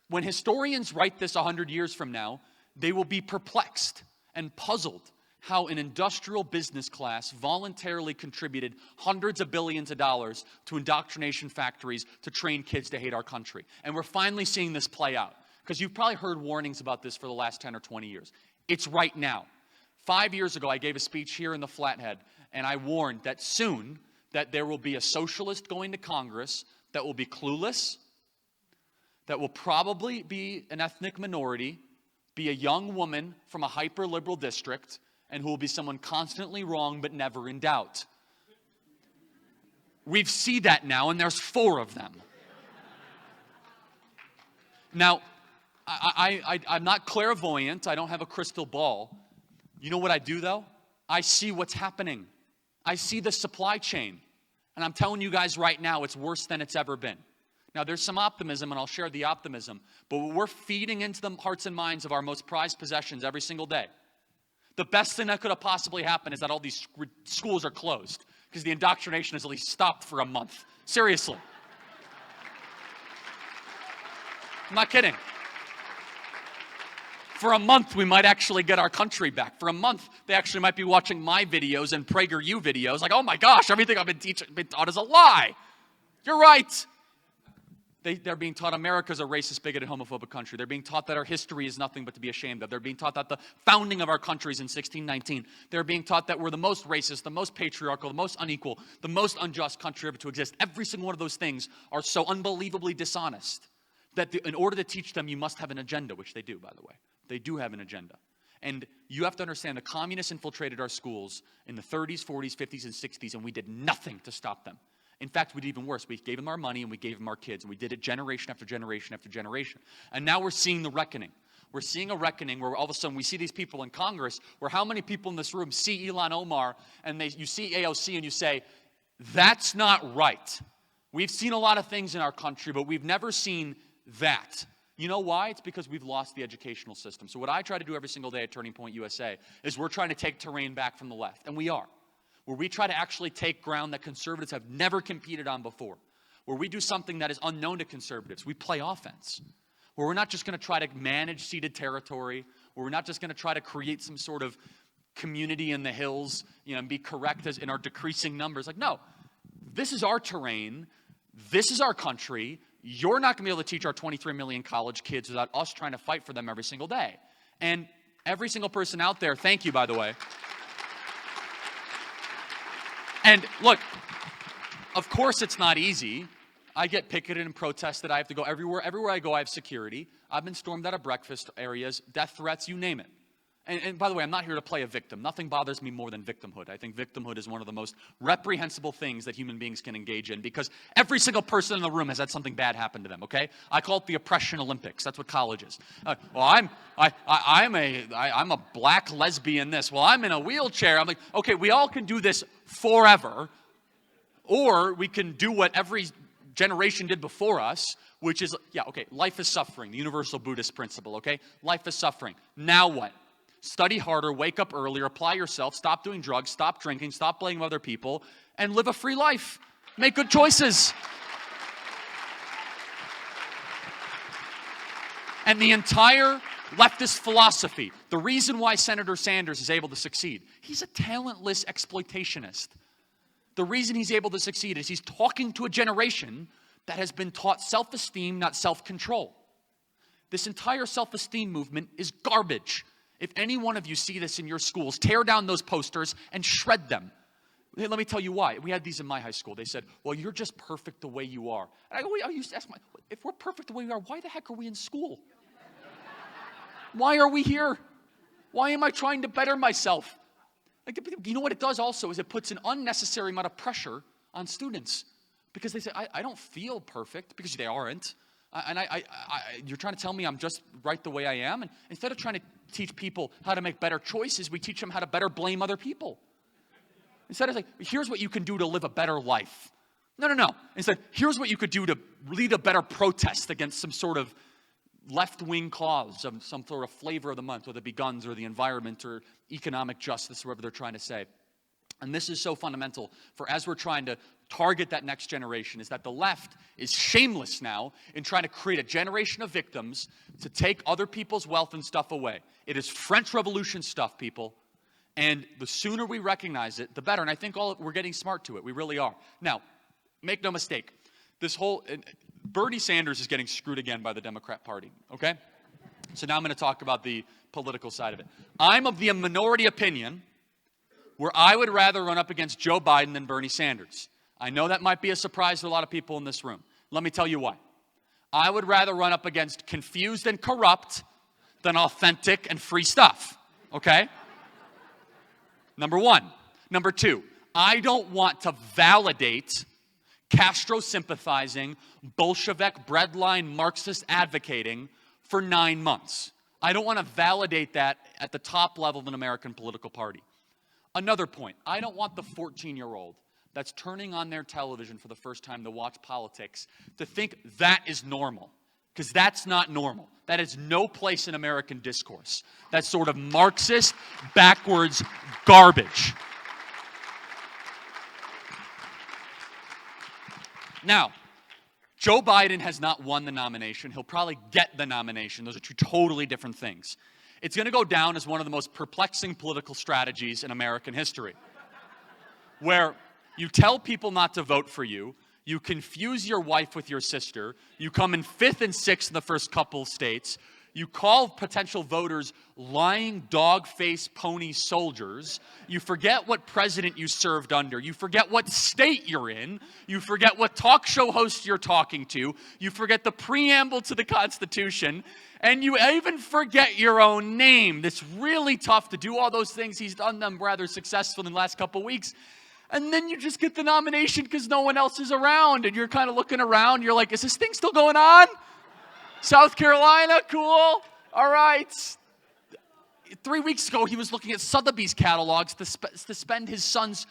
When historians write this 100 years from now, they will be perplexed and puzzled how an industrial business class voluntarily contributed hundreds of billions of dollars to indoctrination factories to train kids to hate our country. And we're finally seeing this play out, because you've probably heard warnings about this for the last 10 or 20 years. It's right now. 5 years ago, I gave a speech here in the Flathead, and I warned that soon that there will be a socialist going to Congress that will be clueless, that will probably be an ethnic minority, be a young woman from a hyper-liberal district, and who will be someone constantly wrong but never in doubt. We've seen that now, and there's 4 of them. Now, I'm not clairvoyant. I don't have a crystal ball. You know what I do, though? I see what's happening. I see the supply chain. And I'm telling you guys right now, it's worse than it's ever been. Now, there's some optimism, and I'll share the optimism. But what we're feeding into the hearts and minds of our most prized possessions every single day, the best thing that could have possibly happened is that all these schools are closed, because the indoctrination has at least stopped for a month. Seriously. I'm not kidding. For a month, we might actually get our country back. For a month, they actually might be watching my videos and PragerU videos, like, oh my gosh, everything I've been taught is a lie. You're right. They're being taught America's a racist, bigoted, homophobic country. They're being taught that our history is nothing but to be ashamed of. They're being taught that the founding of our country is in 1619. They're being taught that we're the most racist, the most patriarchal, the most unequal, the most unjust country ever to exist. Every single one of those things are so unbelievably dishonest that in order to teach them, you must have an agenda, which they do, by the way. They do have an agenda. And you have to understand, the communists infiltrated our schools in the 30s, 40s, 50s, and 60s, and we did nothing to stop them. In fact, we did even worse. We gave them our money and we gave them our kids, and we did it generation after generation after generation. And now we're seeing the reckoning. We're seeing a reckoning where all of a sudden we see these people in Congress, where how many people in this room see Ilhan Omar and you see AOC and you say, that's not right. We've seen a lot of things in our country, but we've never seen that. You know why? It's because we've lost the educational system. So what I try to do every single day at Turning Point USA is we're trying to take terrain back from the left, and we are. Where we try to actually take ground that conservatives have never competed on before. Where we do something that is unknown to conservatives. We play offense. Where we're not just going to try to manage ceded territory. Where we're not just going to try to create some sort of community in the hills, and be correct in our decreasing numbers. Like, no, this is our terrain. This is our country. You're not going to be able to teach our 23 million college kids without us trying to fight for them every single day. And every single person out there, thank you, by the way. And look, of course it's not easy. I get picketed and protested. I have to go everywhere. Everywhere I go, I have security. I've been stormed out of breakfast areas, death threats, you name it. And by the way, I'm not here to play a victim. Nothing bothers me more than victimhood. I think victimhood is one of the most reprehensible things that human beings can engage in, because every single person in the room has had something bad happen to them, okay? I call it the oppression Olympics. That's what college is. I'm a black lesbian this. Well, I'm in a wheelchair. I'm like, okay, we all can do this forever, or we can do what every generation did before us, which is, yeah, okay, life is suffering, the universal Buddhist principle, okay? Life is suffering. Now what? Study harder, wake up earlier, apply yourself, stop doing drugs, stop drinking, stop blaming other people, and live a free life. Make good choices. And the entire leftist philosophy, the reason why Senator Sanders is able to succeed, he's a talentless exploitationist. The reason he's able to succeed is he's talking to a generation that has been taught self-esteem, not self-control. This entire self-esteem movement is garbage. If any one of you see this in your schools, tear down those posters and shred them. Hey, let me tell you why. We had these in my high school. They said, well, you're just perfect the way you are. And I used to ask if we're perfect the way we are, why the heck are we in school? Why are we here? Why am I trying to better myself? You know what it does also is it puts an unnecessary amount of pressure on students because they say, I don't feel perfect, because they aren't. And you're trying to tell me I'm just right the way I am? And instead of trying to teach people how to make better choices, we teach them how to better blame other people. Instead of saying, here's what you can do to live a better life. No. Instead, here's what you could do to lead a better protest against some sort of left-wing cause, of some sort of flavor of the month, whether it be guns or the environment or economic justice, whatever they're trying to say. And this is so fundamental for as we're trying to target that next generation, is that the left is shameless now in trying to create a generation of victims to take other people's wealth and stuff away. It is French Revolution stuff, people. And the sooner we recognize it, the better. And I think we're getting smart to it. We really are. Now, make no mistake. Bernie Sanders is getting screwed again by the Democrat Party, okay? So now I'm going to talk about the political side of it. I'm of the minority opinion where I would rather run up against Joe Biden than Bernie Sanders. I know that might be a surprise to a lot of people in this room. Let me tell you why. I would rather run up against confused and corrupt than authentic and free stuff, okay? Number one. Number two, I don't want to validate Castro-sympathizing, Bolshevik breadline Marxist advocating for 9 months. I don't want to validate that at the top level of an American political party. Another point, I don't want the 14-year-old that's turning on their television for the first time to watch politics to think that is normal, because that's not normal. That has no place in American discourse. That's sort of Marxist, backwards garbage. Now, Joe Biden has not won the nomination. He'll probably get the nomination. Those are two totally different things. It's going to go down as one of the most perplexing political strategies in American history, where you tell people not to vote for you, you confuse your wife with your sister, you come in 5th and 6th in the first couple states, you call potential voters lying dog-faced pony soldiers. You forget what president you served under. You forget what state you're in. You forget what talk show host you're talking to. You forget the preamble to the Constitution. And you even forget your own name. It's really tough to do all those things. He's done them rather successfully in the last couple weeks. And then you just get the nomination because no one else is around. And you're kind of looking around. You're like, is this thing still going on? South Carolina, cool. All right. 3 weeks ago, he was looking at Sotheby's catalogs to spend his son's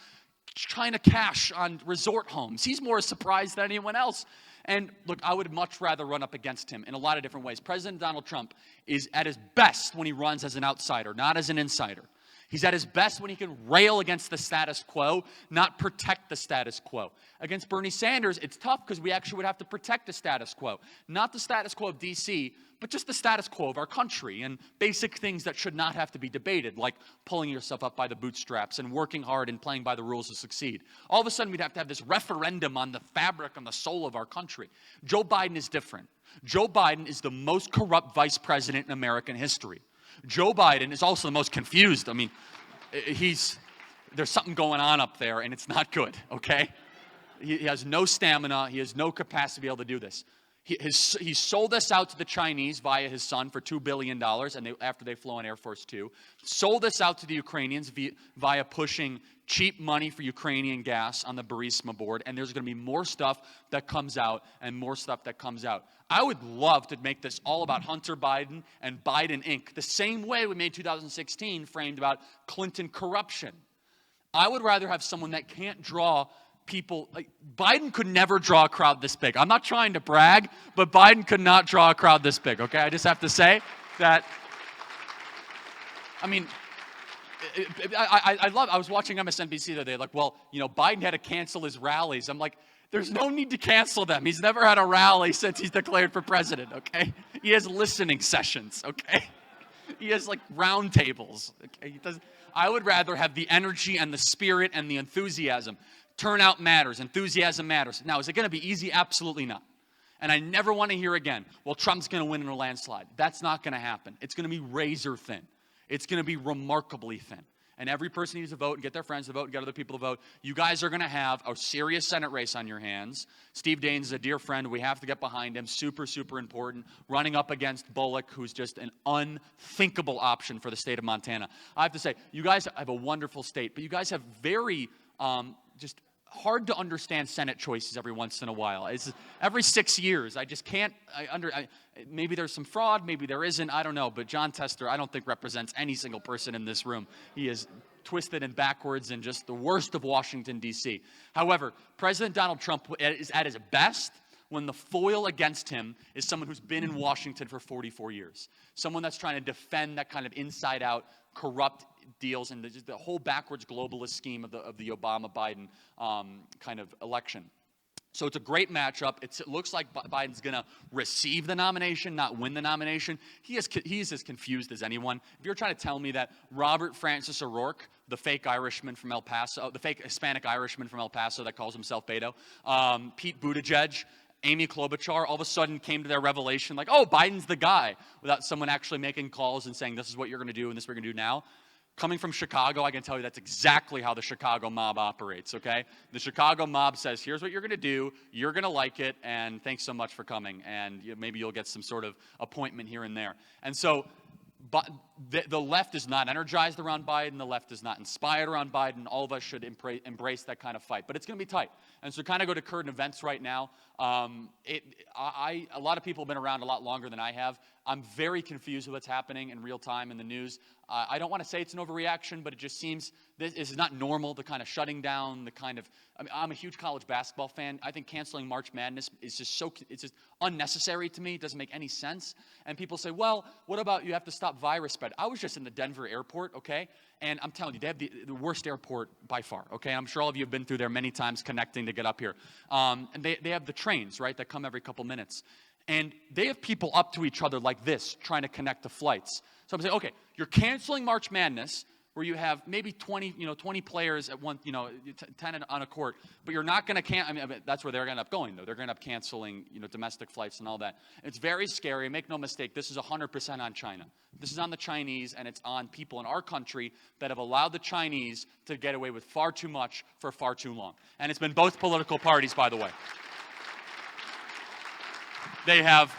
China cash on resort homes. He's more surprised than anyone else. And look, I would much rather run up against him in a lot of different ways. President Donald Trump is at his best when he runs as an outsider, not as an insider. He's at his best when he can rail against the status quo, not protect the status quo. Against Bernie Sanders, it's tough because we actually would have to protect the status quo. Not the status quo of D.C., but just the status quo of our country and basic things that should not have to be debated, like pulling yourself up by the bootstraps and working hard and playing by the rules to succeed. All of a sudden, we'd have to have this referendum on the fabric, on the soul of our country. Joe Biden is different. Joe Biden is the most corrupt vice president in American history. Joe Biden is also the most confused. I mean, there's something going on up there, and it's not good, okay? He has no stamina. He has no capacity to be able to do this. He sold us out to the Chinese via his son for $2 billion, and after they flew on Air Force Two. Sold us out to the Ukrainians via pushing cheap money for Ukrainian gas on the Burisma board, and there's going to be more stuff that comes out and more stuff that comes out. I would love to make this all about Hunter Biden and Biden Inc., the same way we made 2016 framed about Clinton corruption. I would rather have someone that can't draw people, like, Biden could never draw a crowd this big. I'm not trying to brag, but Biden could not draw a crowd this big, okay? I just have to say that, I mean, I was watching MSNBC the other day, like, well, Biden had to cancel his rallies. I'm like, there's no need to cancel them. He's never had a rally since he's declared for president, okay? He has listening sessions, okay? He has, like, round tables, okay? I would rather have the energy and the spirit and the enthusiasm. Turnout matters. Enthusiasm matters. Now, is it going to be easy? Absolutely not. And I never want to hear again, well, Trump's going to win in a landslide. That's not going to happen. It's going to be razor thin. It's going to be remarkably thin. And every person needs to vote and get their friends to vote and get other people to vote. You guys are going to have a serious Senate race on your hands. Steve Daines is a dear friend. We have to get behind him. Super, super important. Running up against Bullock, who's just an unthinkable option for the state of Montana. I have to say, you guys have a wonderful state, but you guys have very just hard to understand Senate choices every once in a while. It's every 6 years. I just can't. Maybe there's some fraud. Maybe there isn't. I don't know. But John Tester, I don't think represents any single person in this room. He is twisted and backwards and just the worst of Washington, D.C. However, President Donald Trump is at his best when the foil against him is someone who's been in Washington for 44 years. Someone that's trying to defend that kind of inside-out, corrupt deals and the whole backwards globalist scheme of the Obama-Biden kind of election. So it's a great matchup. It looks like Biden's going to receive the nomination, not win the nomination. He is as confused as anyone. If you're trying to tell me that Robert Francis O'Rourke, the fake Irishman from El Paso, the fake Hispanic Irishman from El Paso that calls himself Beto, Pete Buttigieg, Amy Klobuchar, all of a sudden came to their revelation like, oh, Biden's the guy, without someone actually making calls and saying, this is what you're going to do and this is what we're going to do now. Coming from Chicago, I can tell you that's exactly how the Chicago mob operates, okay? The Chicago mob says, here's what you're going to do, you're going to like it, and thanks so much for coming, and maybe you'll get some sort of appointment here and there. And so but the left is not energized around Biden. The left is not inspired around Biden. All of us should embrace that kind of fight. But it's going to be tight. And so kind of go to current events right now. A lot of people have been around a lot longer than I have. I'm very confused with what's happening in real time in the news. I don't want to say it's an overreaction, but it just seems this is not normal, the kind of shutting down, the kind of, I'm a huge college basketball fan. I think canceling March Madness is just it's just unnecessary to me. It doesn't make any sense. And people say, well, what about you have to stop virus spread? I was just in the Denver airport, okay? And I'm telling you, they have the worst airport by far, okay? I'm sure all of you have been through there many times connecting to get up here. And they have the trains, right, that come every couple minutes. And they have people up to each other like this, trying to connect the flights. So I'm saying, okay, you're canceling March Madness, where you have maybe 20 players at one, 10 on a court, but you're not going to I mean, that's where they're going to end up going, though. They're going to end up canceling, domestic flights and all that. It's very scary. Make no mistake, this is 100% on China. This is on the Chinese, and it's on people in our country that have allowed the Chinese to get away with far too much for far too long. And it's been both political parties, by the way. They have,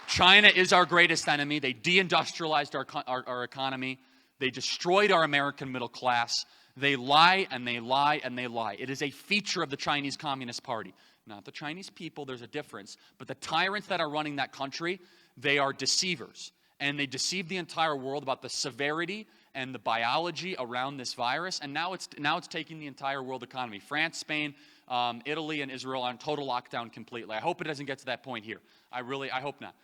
China is our greatest enemy. They deindustrialized our economy. They destroyed our American middle class. They lie and they lie and they lie. It is a feature of the Chinese Communist Party. Not the Chinese people, there's a difference. But the tyrants that are running that country, they are deceivers. And they deceive the entire world about the severity and the biology around this virus. And now it's taking the entire world economy. France, Spain, Italy, and Israel are on total lockdown completely. I hope it doesn't get to that point here. I hope not.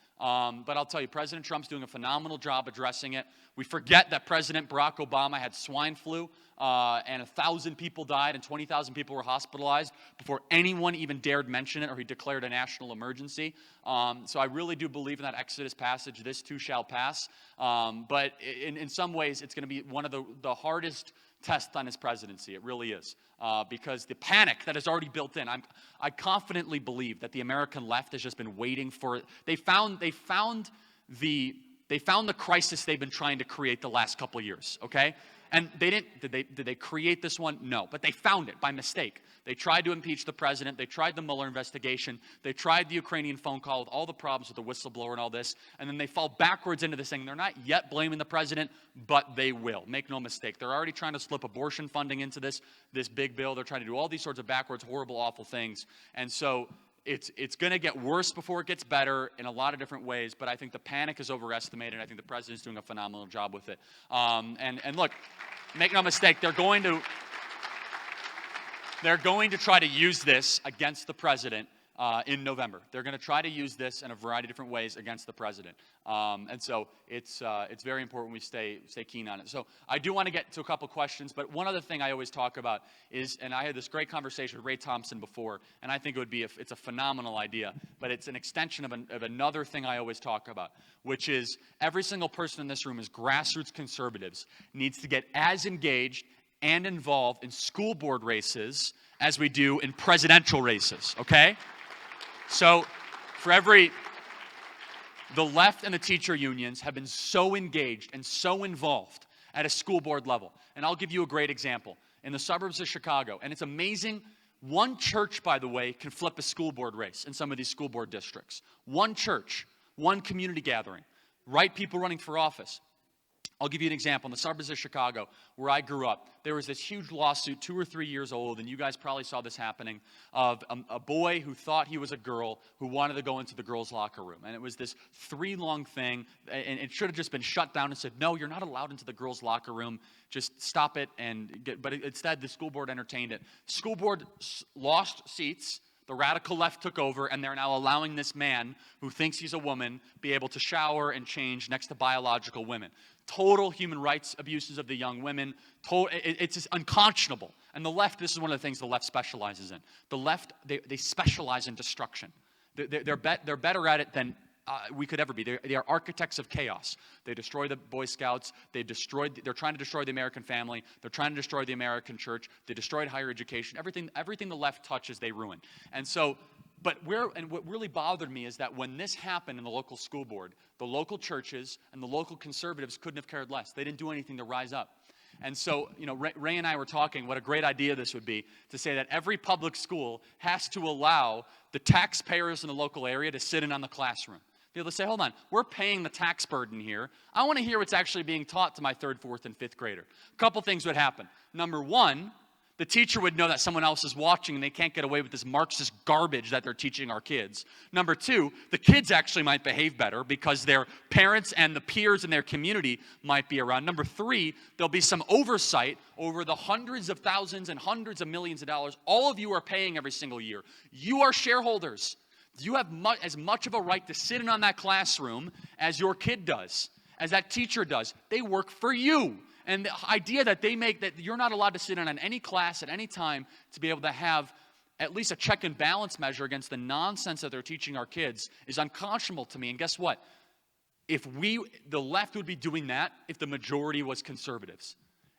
But I'll tell you, President Trump's doing a phenomenal job addressing it. We forget that President Barack Obama had swine flu, and 1,000 people died and 20,000 people were hospitalized before anyone even dared mention it, or he declared a national emergency. So I really do believe in that Exodus passage, this too shall pass. But in some ways, it's going to be one of the hardest tests on his presidency. It really is. Because the panic that is already built in, I confidently believe that the American left has just been waiting for it. They found the crisis they've been trying to create the last couple of years, okay? And did they create this one? No, but they found it by mistake. They tried to impeach the president. They tried the Mueller investigation. They tried the Ukrainian phone call with all the problems with the whistleblower and all this. And then they fall backwards into this thing. They're not yet blaming the president, but they will. Make no mistake. They're already trying to slip abortion funding into this big bill. They're trying to do all these sorts of backwards, horrible, awful things. And so it's going to get worse before it gets better in a lot of different ways, but I think the panic is overestimated, and I think the president's doing a phenomenal job with it. And look, make no mistake, they're going to they're going to try to use this against the president in November. They're going to try to use this in a variety of different ways against the president. And so it's very important we stay keen on it. So I do want to get to a couple questions, but one other thing I always talk about is, and I had this great conversation with Ray Thompson before, and I think it's a phenomenal idea, but it's an extension of another thing I always talk about, which is every single person in this room as grassroots conservatives needs to get as engaged and involved in school board races as we do in presidential races, okay? So the left and the teacher unions have been so engaged and so involved at a school board level. And I'll give you a great example. In the suburbs of Chicago, and it's amazing, one church, by the way, can flip a school board race in some of these school board districts. One church, one community gathering, right people running for office. I'll give you an example. In the suburbs of Chicago, where I grew up, there was this huge lawsuit, 2 or 3 years old, and you guys probably saw this happening, of a boy who thought he was a girl who wanted to go into the girls' locker room. And it was this 3-long thing, and it should have just been shut down and said, no, you're not allowed into the girls' locker room. Just stop it. But instead, the school board entertained it. School board lost seats. The radical left took over, and they're now allowing this man who thinks he's a woman be able to shower and change next to biological women. Total human rights abuses of the young women. It's just unconscionable. And the left, this is one of the things the left specializes in. The left, they specialize in destruction. They're better at it than we could ever be. They are architects of chaos. They destroy the Boy Scouts. They're trying to destroy the American family. They're trying to destroy the American church. They destroyed higher education. Everything the left touches, they ruin. And so, what really bothered me is that when this happened in the local school board, the local churches and the local conservatives couldn't have cared less. They didn't do anything to rise up. And so, Ray and I were talking what a great idea this would be to say that every public school has to allow the taxpayers in the local area to sit in on the classroom. Be able to say, hold on, we're paying the tax burden here. I want to hear what's actually being taught to my 3rd, 4th, and 5th grader. A couple things would happen. Number one, the teacher would know that someone else is watching and they can't get away with this Marxist garbage that they're teaching our kids. Number two, the kids actually might behave better because their parents and the peers in their community might be around. Number three, there'll be some oversight over the hundreds of thousands and hundreds of millions of dollars all of you are paying every single year. You are shareholders. You have as much of a right to sit in on that classroom as your kid does, as that teacher does. They work for you. And the idea that they make that you're not allowed to sit in on any class at any time to be able to have at least a check and balance measure against the nonsense that they're teaching our kids is unconscionable to me. And guess what? The left would be doing that if the majority was conservatives.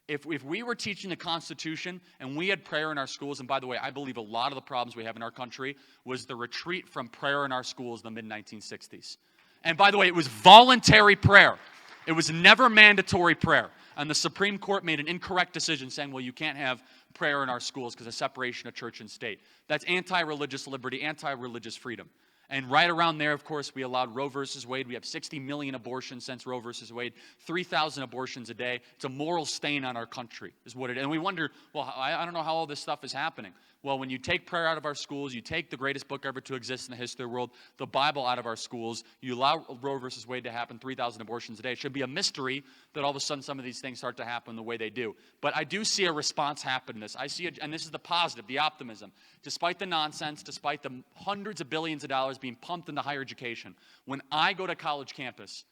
If we were teaching the Constitution and we had prayer in our schools, and by the way, I believe a lot of the problems we have in our country was the retreat from prayer in our schools in the mid-1960s. And by the way, it was voluntary prayer. It was never mandatory prayer. And the Supreme Court made an incorrect decision saying, well, you can't have prayer in our schools because of separation of church and state. That's anti-religious liberty, anti-religious freedom. And right around there, of course, we allowed Roe versus Wade. We have 60 million abortions since Roe versus Wade, 3,000 abortions a day. It's a moral stain on our country, is what it is. And we wonder, well, I don't know how all this stuff is happening. Well, when you take prayer out of our schools, you take the greatest book ever to exist in the history of the world, the Bible, out of our schools, you allow Roe versus Wade to happen, 3,000 abortions a day. It should be a mystery that all of a sudden some of these things start to happen the way they do. But I do see a response happen to this. I see it, and this is the positive, the optimism. Despite the nonsense, despite the hundreds of billions of dollars being pumped into higher education, when I go to college campus,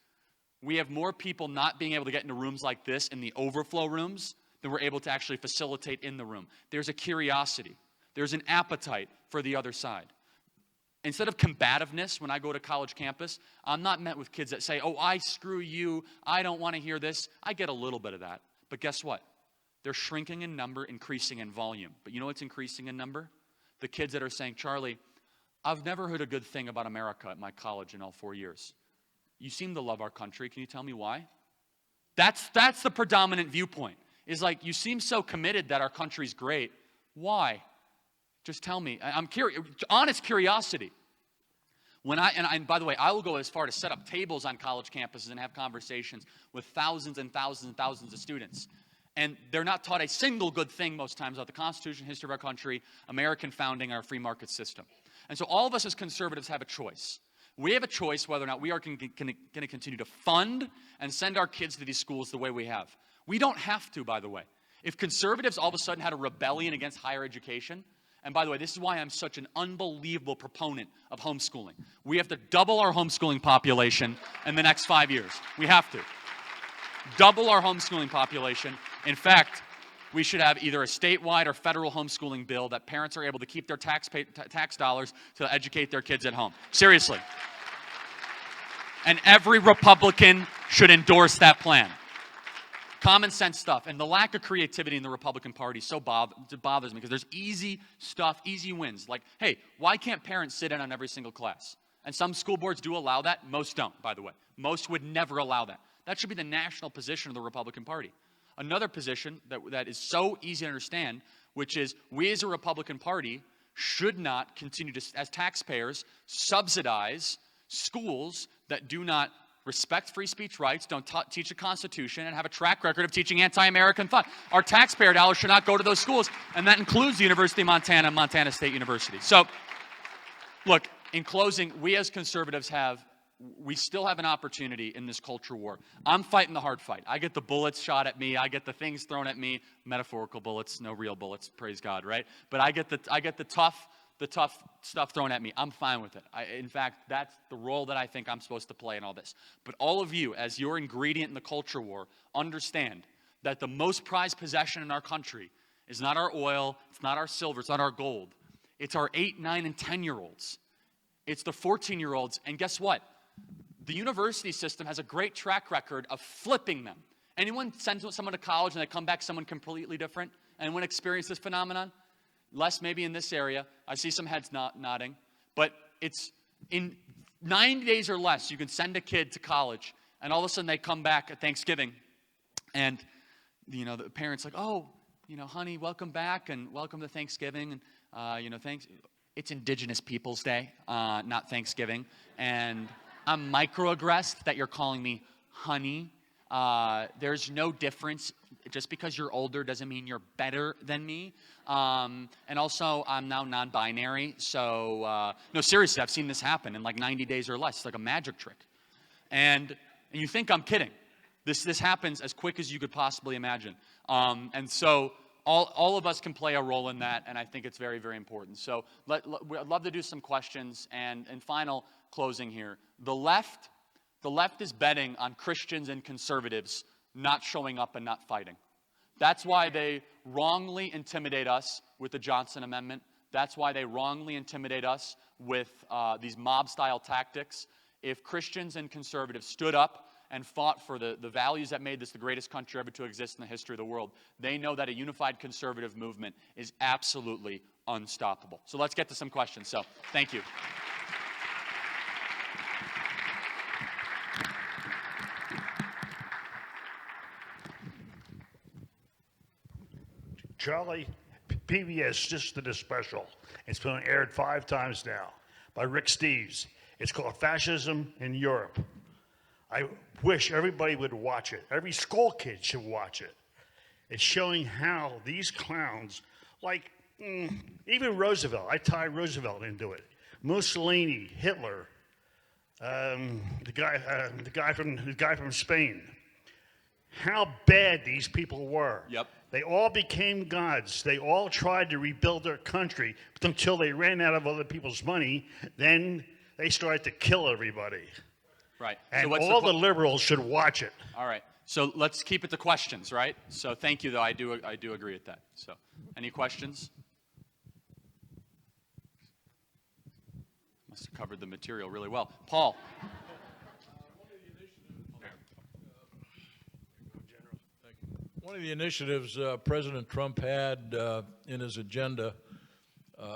we have more people not being able to get into rooms like this in the overflow rooms than we're able to actually facilitate in the room. There's a curiosity. There's an appetite for the other side. Instead of combativeness, when I go to college campus, I'm not met with kids that say, oh, I screw you, I don't want to hear this. I get a little bit of that. But guess what? They're shrinking in number, increasing in volume. But you know what's increasing in number? The kids that are saying, Charlie, I've never heard a good thing about America at my college in all 4 years. You seem to love our country. Can you tell me why? That's the predominant viewpoint. Is like, you seem so committed that our country's great. Why? Just tell me. I'm curious, honest curiosity. And by the way, I will go as far to set up tables on college campuses and have conversations with thousands and thousands and thousands of students. And they're not taught a single good thing most times about the Constitution, history of our country, American founding, our free market system. And so all of us as conservatives have a choice. We have a choice whether or not we are going to continue to fund and send our kids to these schools the way we have. We don't have to, by the way. If conservatives all of a sudden had a rebellion against higher education, and by the way, this is why I'm such an unbelievable proponent of homeschooling. We have to double our homeschooling population in the next 5 years. We have to. Double our homeschooling population. In fact, we should have either a statewide or federal homeschooling bill that parents are able to keep their tax dollars to educate their kids at home. Seriously. And every Republican should endorse that plan. Common sense stuff. And the lack of creativity in the Republican Party so bothers me, because there's easy stuff, easy wins. Like, hey, why can't parents sit in on every single class? And some school boards do allow that. Most don't, by the way. Most would never allow that. That should be the national position of the Republican Party. Another position that is so easy to understand, which is we as a Republican Party should not continue to, as taxpayers, subsidize schools that do not respect free speech rights, don't teach the Constitution, and have a track record of teaching anti-American thought. Our taxpayer dollars should not go to those schools, and that includes the University of Montana and Montana State University. So, look, in closing, we as conservatives we still have an opportunity in this culture war. I'm fighting the hard fight. I get the bullets shot at me. I get the things thrown at me. Metaphorical bullets, no real bullets, praise God, right? But I get the tough stuff thrown at me. I'm fine with it. In fact, that's the role that I think I'm supposed to play in all this. But all of you, as your ingredient in the culture war, understand that the most prized possession in our country is not our oil, it's not our silver, it's not our gold. It's our 8, 9, and 10-year-olds. It's the 14-year-olds. And guess what? The university system has a great track record of flipping them. Anyone send someone to college and they come back someone completely different? Anyone experience this phenomenon? Less maybe in this area. I see some heads nodding. But it's in 90 days or less, you can send a kid to college, and all of a sudden they come back at Thanksgiving, and the parents like, oh, honey, welcome back, and welcome to Thanksgiving, and thanks. It's Indigenous Peoples Day, not Thanksgiving, and I'm microaggressed that you're calling me honey. There's no difference. Just because you're older doesn't mean you're better than me. And also, I'm now non-binary. So, no, seriously, I've seen this happen in like 90 days or less. It's like a magic trick. And you think I'm kidding. This happens as quick as you could possibly imagine. And so all of us can play a role in that, and I think it's very, very important. So I'd love to do some questions. And final closing here. The left is betting on Christians and conservatives not showing up and not fighting. That's why they wrongly intimidate us with the Johnson Amendment. That's why they wrongly intimidate us with these mob-style tactics. If Christians and conservatives stood up and fought for the values that made this the greatest country ever to exist in the history of the world, they know that a unified conservative movement is absolutely unstoppable. So let's get to some questions. So, thank you. Charlie, PBS just did a special. It's been aired 5 times now by Rick Steves. It's called Fascism in Europe. I wish everybody would watch it. Every school kid should watch it. It's showing how these clowns, like even Roosevelt, I tie Roosevelt into it. Mussolini, Hitler, the guy from Spain. How bad these people were. Yep. They all became gods. They all tried to rebuild their country until they ran out of other people's money. Then they started to kill everybody. Right. And so all the liberals should watch it. All right. So let's keep it to questions, right? So thank you, though. I do agree with that. So any questions? Must have covered the material really well. Paul. One of the initiatives President Trump had in his agenda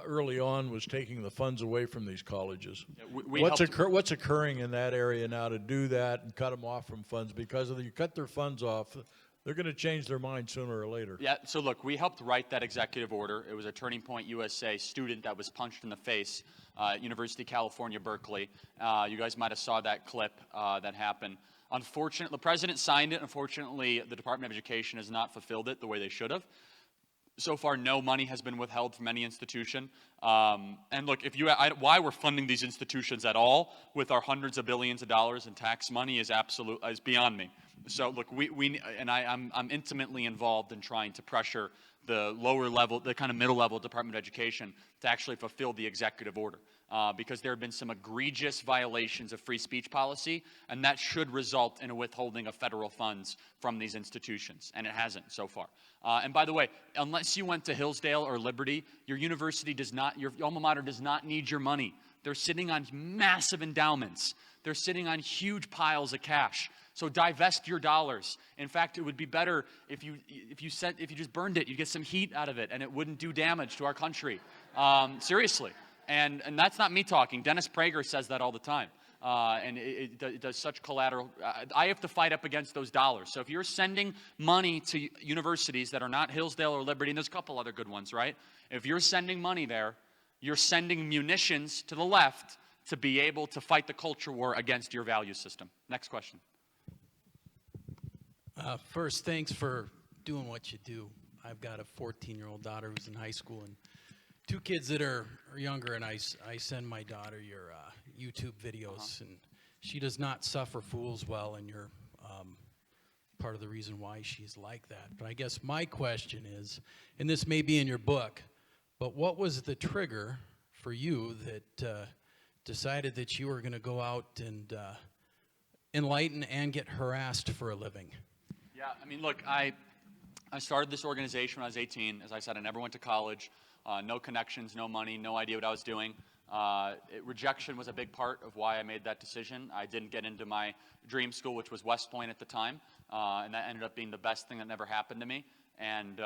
early on was taking the funds away from these colleges. Yeah, what's occurring in that area now to do that and cut them off from funds? Because if you cut their funds off, they're going to change their mind sooner or later. Yeah, so look, we helped write that executive order. It was a Turning Point USA student that was punched in the face at University of California, Berkeley. You guys might have saw that clip that happened. Unfortunately, the president signed it. Unfortunately, the Department of Education has not fulfilled it the way they should have. So far, no money has been withheld from any institution. And look, why we're funding these institutions at all with our hundreds of billions of dollars in tax money is beyond me. So look, I'm intimately involved in trying to pressure the lower level, the kind of middle level Department of Education to actually fulfill the executive order. Because there have been some egregious violations of free speech policy, and that should result in a withholding of federal funds from these institutions, and it hasn't so far. And by the way, unless you went to Hillsdale or Liberty, your university does not, your alma mater does not need your money. They're sitting on massive endowments. They're sitting on huge piles of cash. So divest your dollars. In fact, it would be better if you just burned it. You'd get some heat out of it, and it wouldn't do damage to our country. Seriously. And that's not me talking. Dennis Prager says that all the time. And it does such collateral. I have to fight up against those dollars. So if you're sending money to universities that are not Hillsdale or Liberty, and there's a couple other good ones, right? If you're sending money there, you're sending munitions to the left to be able to fight the culture war against your value system. Next question. First, thanks for doing what you do. I've got a 14-year-old daughter who's in high school, and 2 kids that are younger, and I send my daughter your YouTube videos, and she does not suffer fools well, and you're part of the reason why she's like that. But I guess my question is, and this may be in your book, but what was the trigger for you that decided that you were going to go out and enlighten and get harassed for a living? Yeah, I mean, look, I started this organization when I was 18. As I said, I never went to college. No connections, no money, no idea what I was doing. Rejection was a big part of why I made that decision. I didn't get into my dream school, which was West Point at the time, and that ended up being the best thing that never happened to me. And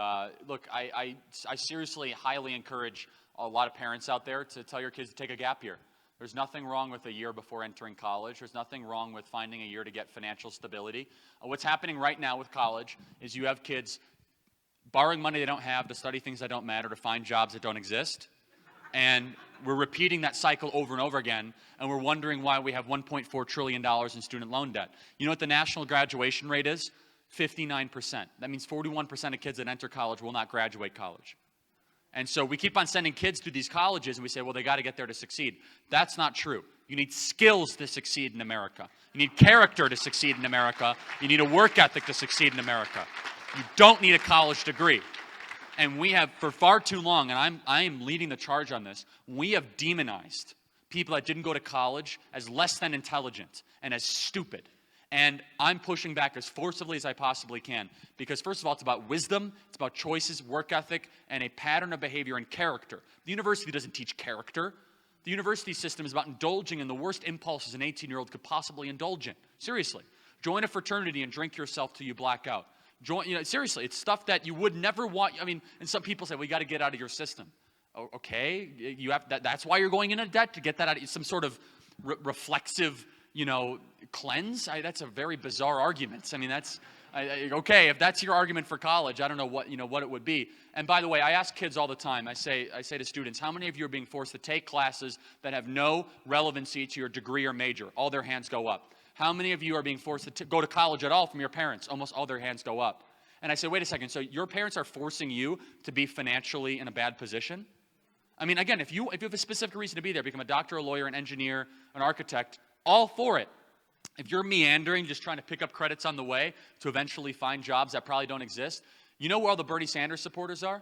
look, I seriously highly encourage a lot of parents out there to tell your kids to take a gap year. There's nothing wrong with a year before entering college. There's nothing wrong with finding a year to get financial stability. What's happening right now with college is you have kids borrowing money they don't have to study things that don't matter, to find jobs that don't exist. And we're repeating that cycle over and over again, and we're wondering why we have $1.4 trillion in student loan debt. You know what the national graduation rate is? 59%. That means 41% of kids that enter college will not graduate college. And so we keep on sending kids to these colleges, and we say, well, they got to get there to succeed. That's not true. You need skills to succeed in America. You need character to succeed in America. You need a work ethic to succeed in America. You don't need a college degree. And we have, for far too long, and I am leading the charge on this, we have demonized people that didn't go to college as less than intelligent and as stupid. And I'm pushing back as forcibly as I possibly can. Because first of all, it's about wisdom, it's about choices, work ethic, and a pattern of behavior and character. The university doesn't teach character. The university system is about indulging in the worst impulses an 18-year-old could possibly indulge in. Seriously. Join a fraternity and drink yourself till you black out. Seriously, it's stuff that you would never want. I mean, and some people say, well, you got to get out of your system. Okay, you have that's why you're going into debt, to get that out of some sort of reflexive, cleanse. That's a very bizarre argument. I mean, that's okay. If that's your argument for college, I don't know what what it would be. And by the way, I ask kids all the time. I say to students, how many of you are being forced to take classes that have no relevancy to your degree or major? All their hands go up. How many of you are being forced to go to college at all from your parents? Almost all their hands go up. And I say, wait a second, so your parents are forcing you to be financially in a bad position? I mean, again, if you have a specific reason to be there, become a doctor, a lawyer, an engineer, an architect, all for it. If you're meandering, just trying to pick up credits on the way to eventually find jobs that probably don't exist, you know where all the Bernie Sanders supporters are?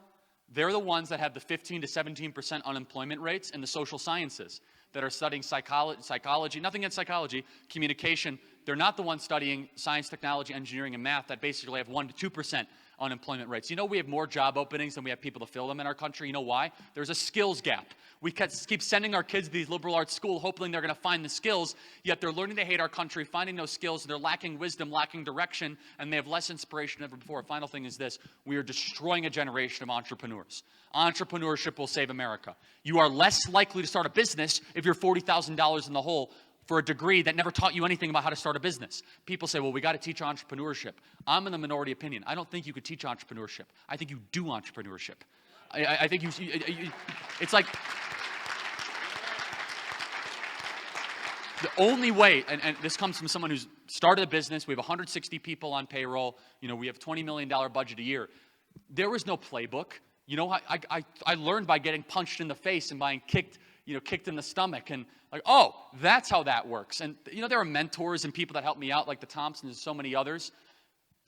They're the ones that have the 15 to 17% unemployment rates in the social sciences, that are studying psychology, nothing against psychology, communication. They're not the ones studying science, technology, engineering, and math that basically have 1 to 2% unemployment rates. You know we have more job openings than we have people to fill them in our country. You know why? There's a skills gap. We keep sending our kids to these liberal arts schools hoping they're going to find the skills, yet they're learning to hate our country, finding those skills, and they're lacking wisdom, lacking direction, and they have less inspiration than ever before. Final thing is this: we are destroying a generation of entrepreneurs. Entrepreneurship will save America. You are less likely to start a business if you're $40,000 in the hole for a degree that never taught you anything about how to start a business. People say, well, we got to teach entrepreneurship. I'm in the minority opinion. I don't think you could teach entrepreneurship. I think you do entrepreneurship. I think it's like the only way, and this comes from someone who's started a business. We have 160 people on payroll. We have $20 million budget a year. There was no playbook. I learned by getting punched in the face and by kicked, kicked in the stomach and like, oh, that's how that works. And, there are mentors and people that help me out like the Thompsons and so many others.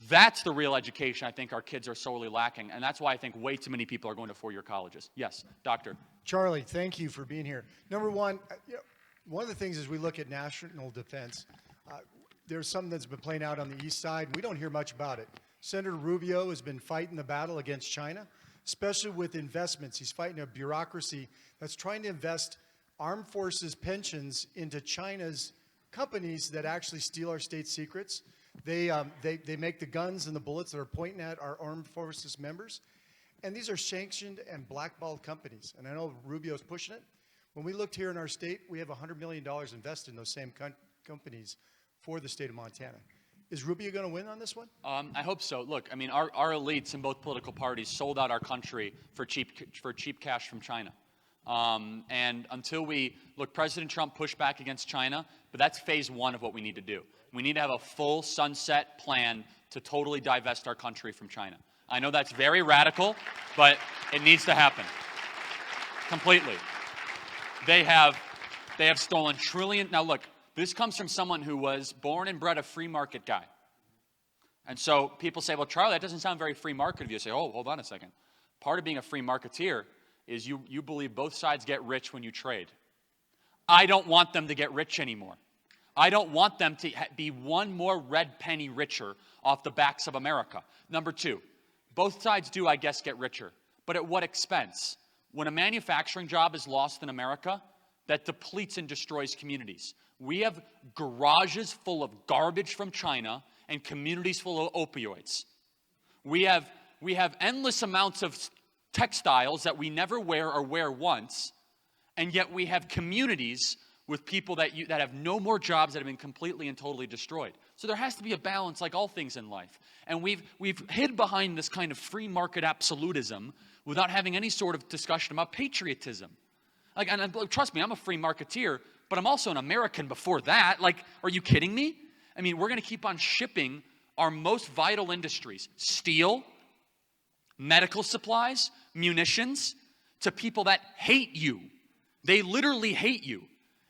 That's the real education I think our kids are sorely lacking. And that's why I think way too many people are going to four-year colleges. Yes, doctor. Charlie, thank you for being here. Number one, one of the things as we look at national defense, there's something that's been playing out on the east side. We don't hear much about it. Senator Rubio has been fighting the battle against China, especially with investments. He's fighting a bureaucracy that's trying to invest armed forces pensions into China's companies that actually steal our state secrets. They make the guns and the bullets that are pointing at our armed forces members. And these are sanctioned and blackballed companies. And I know Rubio's pushing it. When we looked here in our state, we have $100 million invested in those same companies for the state of Montana. Is Rubio going to win on this one? I hope so. Look, I mean, our elites in both political parties sold out our country for cheap cash from China. And until President Trump pushed back against China, but that's phase one of what we need to do. We need to have a full sunset plan to totally divest our country from China. I know that's very radical, but it needs to happen completely. They have stolen trillion. Now look, this comes from someone who was born and bred a free market guy. And so people say, well, Charlie, that doesn't sound very free market of you. I say, oh, hold on a second. Part of being a free marketeer is you believe both sides get rich when you trade. I don't want them to get rich anymore. I don't want them to be one more red penny richer off the backs of America. Number two, both sides do, I guess, get richer. But at what expense? When a manufacturing job is lost in America, that depletes and destroys communities. We have garages full of garbage from China and communities full of opioids. We have endless amounts of textiles that we never wear or wear once, and yet we have communities with people that have no more jobs that have been completely and totally destroyed. So there has to be a balance like all things in life. And we've hid behind this kind of free market absolutism without having any sort of discussion about patriotism. And trust me, I'm a free marketeer, but I'm also an American before that. Are you kidding me? I mean, we're going to keep on shipping our most vital industries, steel, medical supplies, munitions, to people that hate you. They literally hate you.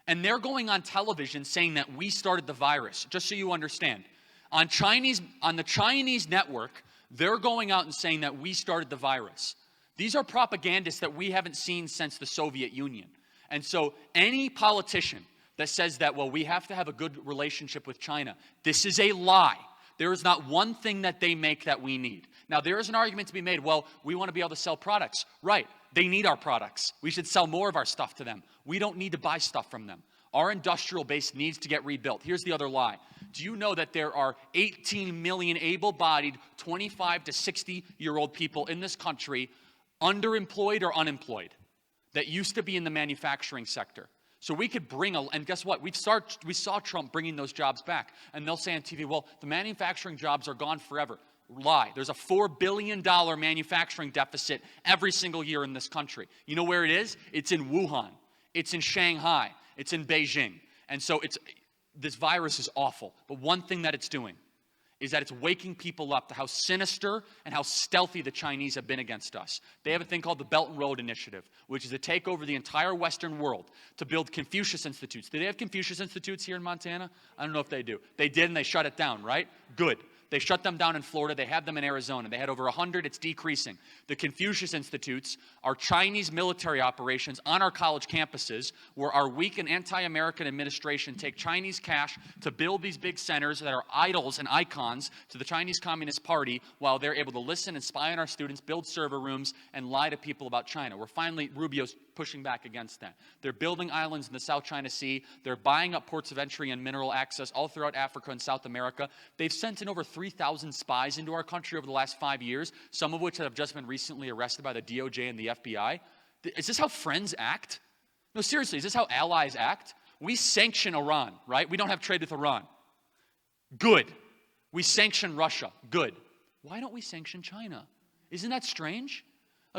And they're going on television saying that we started the virus, just so you understand. On the Chinese network, they're going out and saying that we started the virus. These are propagandists that we haven't seen since the Soviet Union. And so any politician that says that, well, we have to have a good relationship with China, this is a lie. There is not one thing that they make that we need. Now, there is an argument to be made, well, we want to be able to sell products. Right, they need our products. We should sell more of our stuff to them. We don't need to buy stuff from them. Our industrial base needs to get rebuilt. Here's the other lie. Do you know that there are 18 million able-bodied 25 to 60-year-old people in this country underemployed or unemployed that used to be in the manufacturing sector? So we could and guess what? We saw Trump bringing those jobs back. And they'll say on TV, well, the manufacturing jobs are gone forever. Lie. There's a $4 billion manufacturing deficit every single year in this country. You know where it is? It's in Wuhan. It's in Shanghai. It's in Beijing. And so this virus is awful. But one thing that it's doing is that it's waking people up to how sinister and how stealthy the Chinese have been against us. They have a thing called the Belt and Road Initiative, which is to take over the entire Western world to build Confucius Institutes. Do they have Confucius Institutes here in Montana? I don't know if they do. They did, and they shut it down, right? Good. They shut them down in Florida. They have them in Arizona. They had over 100. It's decreasing. The Confucius Institutes are Chinese military operations on our college campuses where our weak and anti-American administration take Chinese cash to build these big centers that are idols and icons to the Chinese Communist Party while they're able to listen and spy on our students, build server rooms, and lie to people about China. Rubio's pushing back against that. They're building islands in the South China Sea. They're buying up ports of entry and mineral access all throughout Africa and South America. They've sent in over 3,000 spies into our country over the last 5 years, some of which have just been recently arrested by the DOJ and the FBI. Is this how friends act? No, seriously, is this how allies act? We sanction Iran, right? We don't have trade with Iran. Good. We sanction Russia. Good. Why don't we sanction China? Isn't that strange?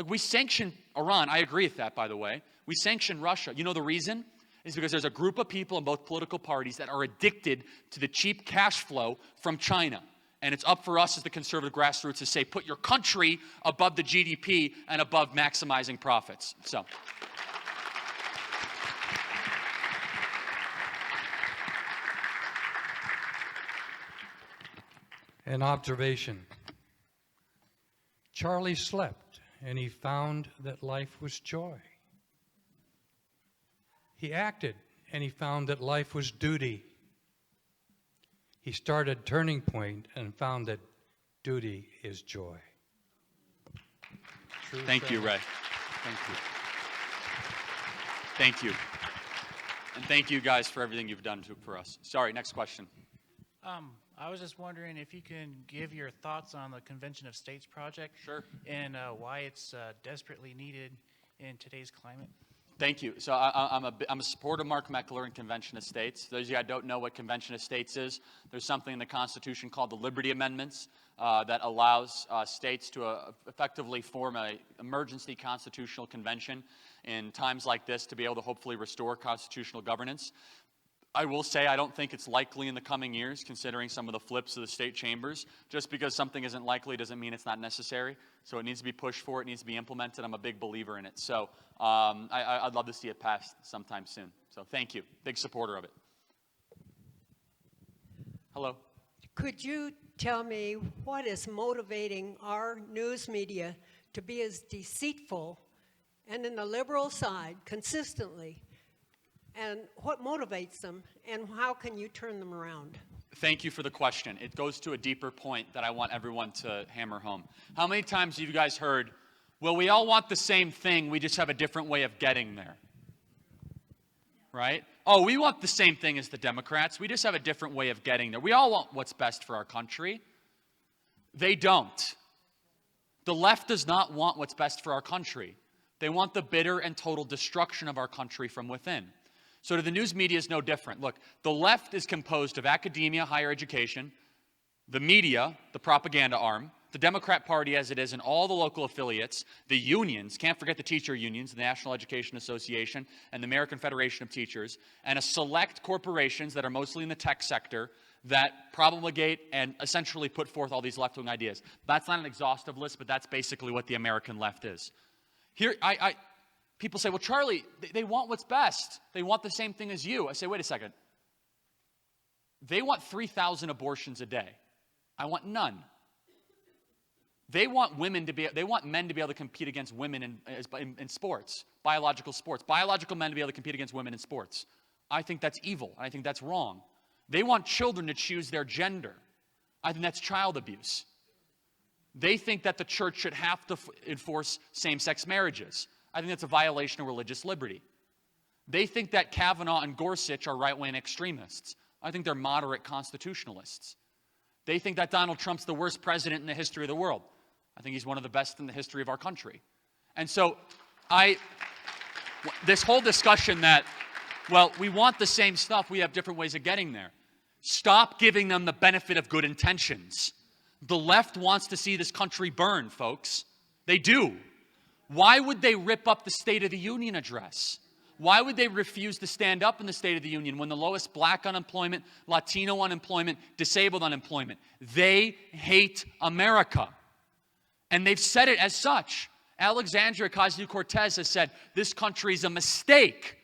We sanction Iran. I agree with that, by the way. We sanction Russia. You know the reason? It's because there's a group of people in both political parties that are addicted to the cheap cash flow from China. And it's up for us as the conservative grassroots to say, put your country above the GDP and above maximizing profits. So. An observation. Charlie slept, and he found that life was joy. He acted, and he found that life was duty. He started Turning Point and found that duty is joy. True Thank you, friend. Ray. Thank you. Thank you. And thank you guys for everything you've done for us. Sorry, next question. I was just wondering if you can give your thoughts on the Convention of States project. Sure. And why it's desperately needed in today's climate. Thank you. So I'm a supporter of Mark Meckler and Convention of States. Those of you that don't know what Convention of States is, there's something in the Constitution called the Liberty Amendments that allows states to effectively form an emergency constitutional convention in times like this to be able to hopefully restore constitutional governance. I will say I don't think it's likely in the coming years, considering some of the flips of the state chambers. Just because something isn't likely doesn't mean it's not necessary. So it needs to be pushed for, it needs to be implemented. I'm a big believer in it. So I'd love to see it passed sometime soon. So thank you. Big supporter of it. Hello. Could you tell me what is motivating our news media to be as deceitful and in the liberal side consistently? And what motivates them, and how can you turn them around? Thank you for the question. It goes to a deeper point that I want everyone to hammer home. How many times have you guys heard, well, we all want the same thing, we just have a different way of getting there? Right? Oh, we want the same thing as the Democrats, we just have a different way of getting there. We all want what's best for our country. They don't. The left does not want what's best for our country. They want the bitter and total destruction of our country from within. So the news media is no different. Look, the left is composed of academia, higher education, the media, the propaganda arm, the Democrat Party as it is, and all the local affiliates, the unions, can't forget the teacher unions, the National Education Association, and the American Federation of Teachers, and a select corporations that are mostly in the tech sector that promulgate and essentially put forth all these left-wing ideas. That's not an exhaustive list, but that's basically what the American left is. Here, people say, well, Charlie, they want what's best. They want the same thing as you. I say, wait a second. They want 3,000 abortions a day. I want none. They want men to be able to compete against women in sports, biological sports. Biological men to be able to compete against women in sports. I think that's evil. I think that's wrong. They want children to choose their gender. I think that's child abuse. They think that the church should have to enforce same-sex marriages. I think that's a violation of religious liberty. They think that Kavanaugh and Gorsuch are right-wing extremists. I think they're moderate constitutionalists. They think that Donald Trump's the worst president in the history of the world. I think he's one of the best in the history of our country. And so this whole discussion that, well, we want the same stuff, we have different ways of getting there. Stop giving them the benefit of good intentions. The left wants to see this country burn, folks. They do. Why would they rip up the State of the Union address? Why would they refuse to stand up in the State of the Union when the lowest black unemployment, Latino unemployment, disabled unemployment? They hate America. And they've said it as such. Alexandria Ocasio-Cortez has said, this country's a mistake.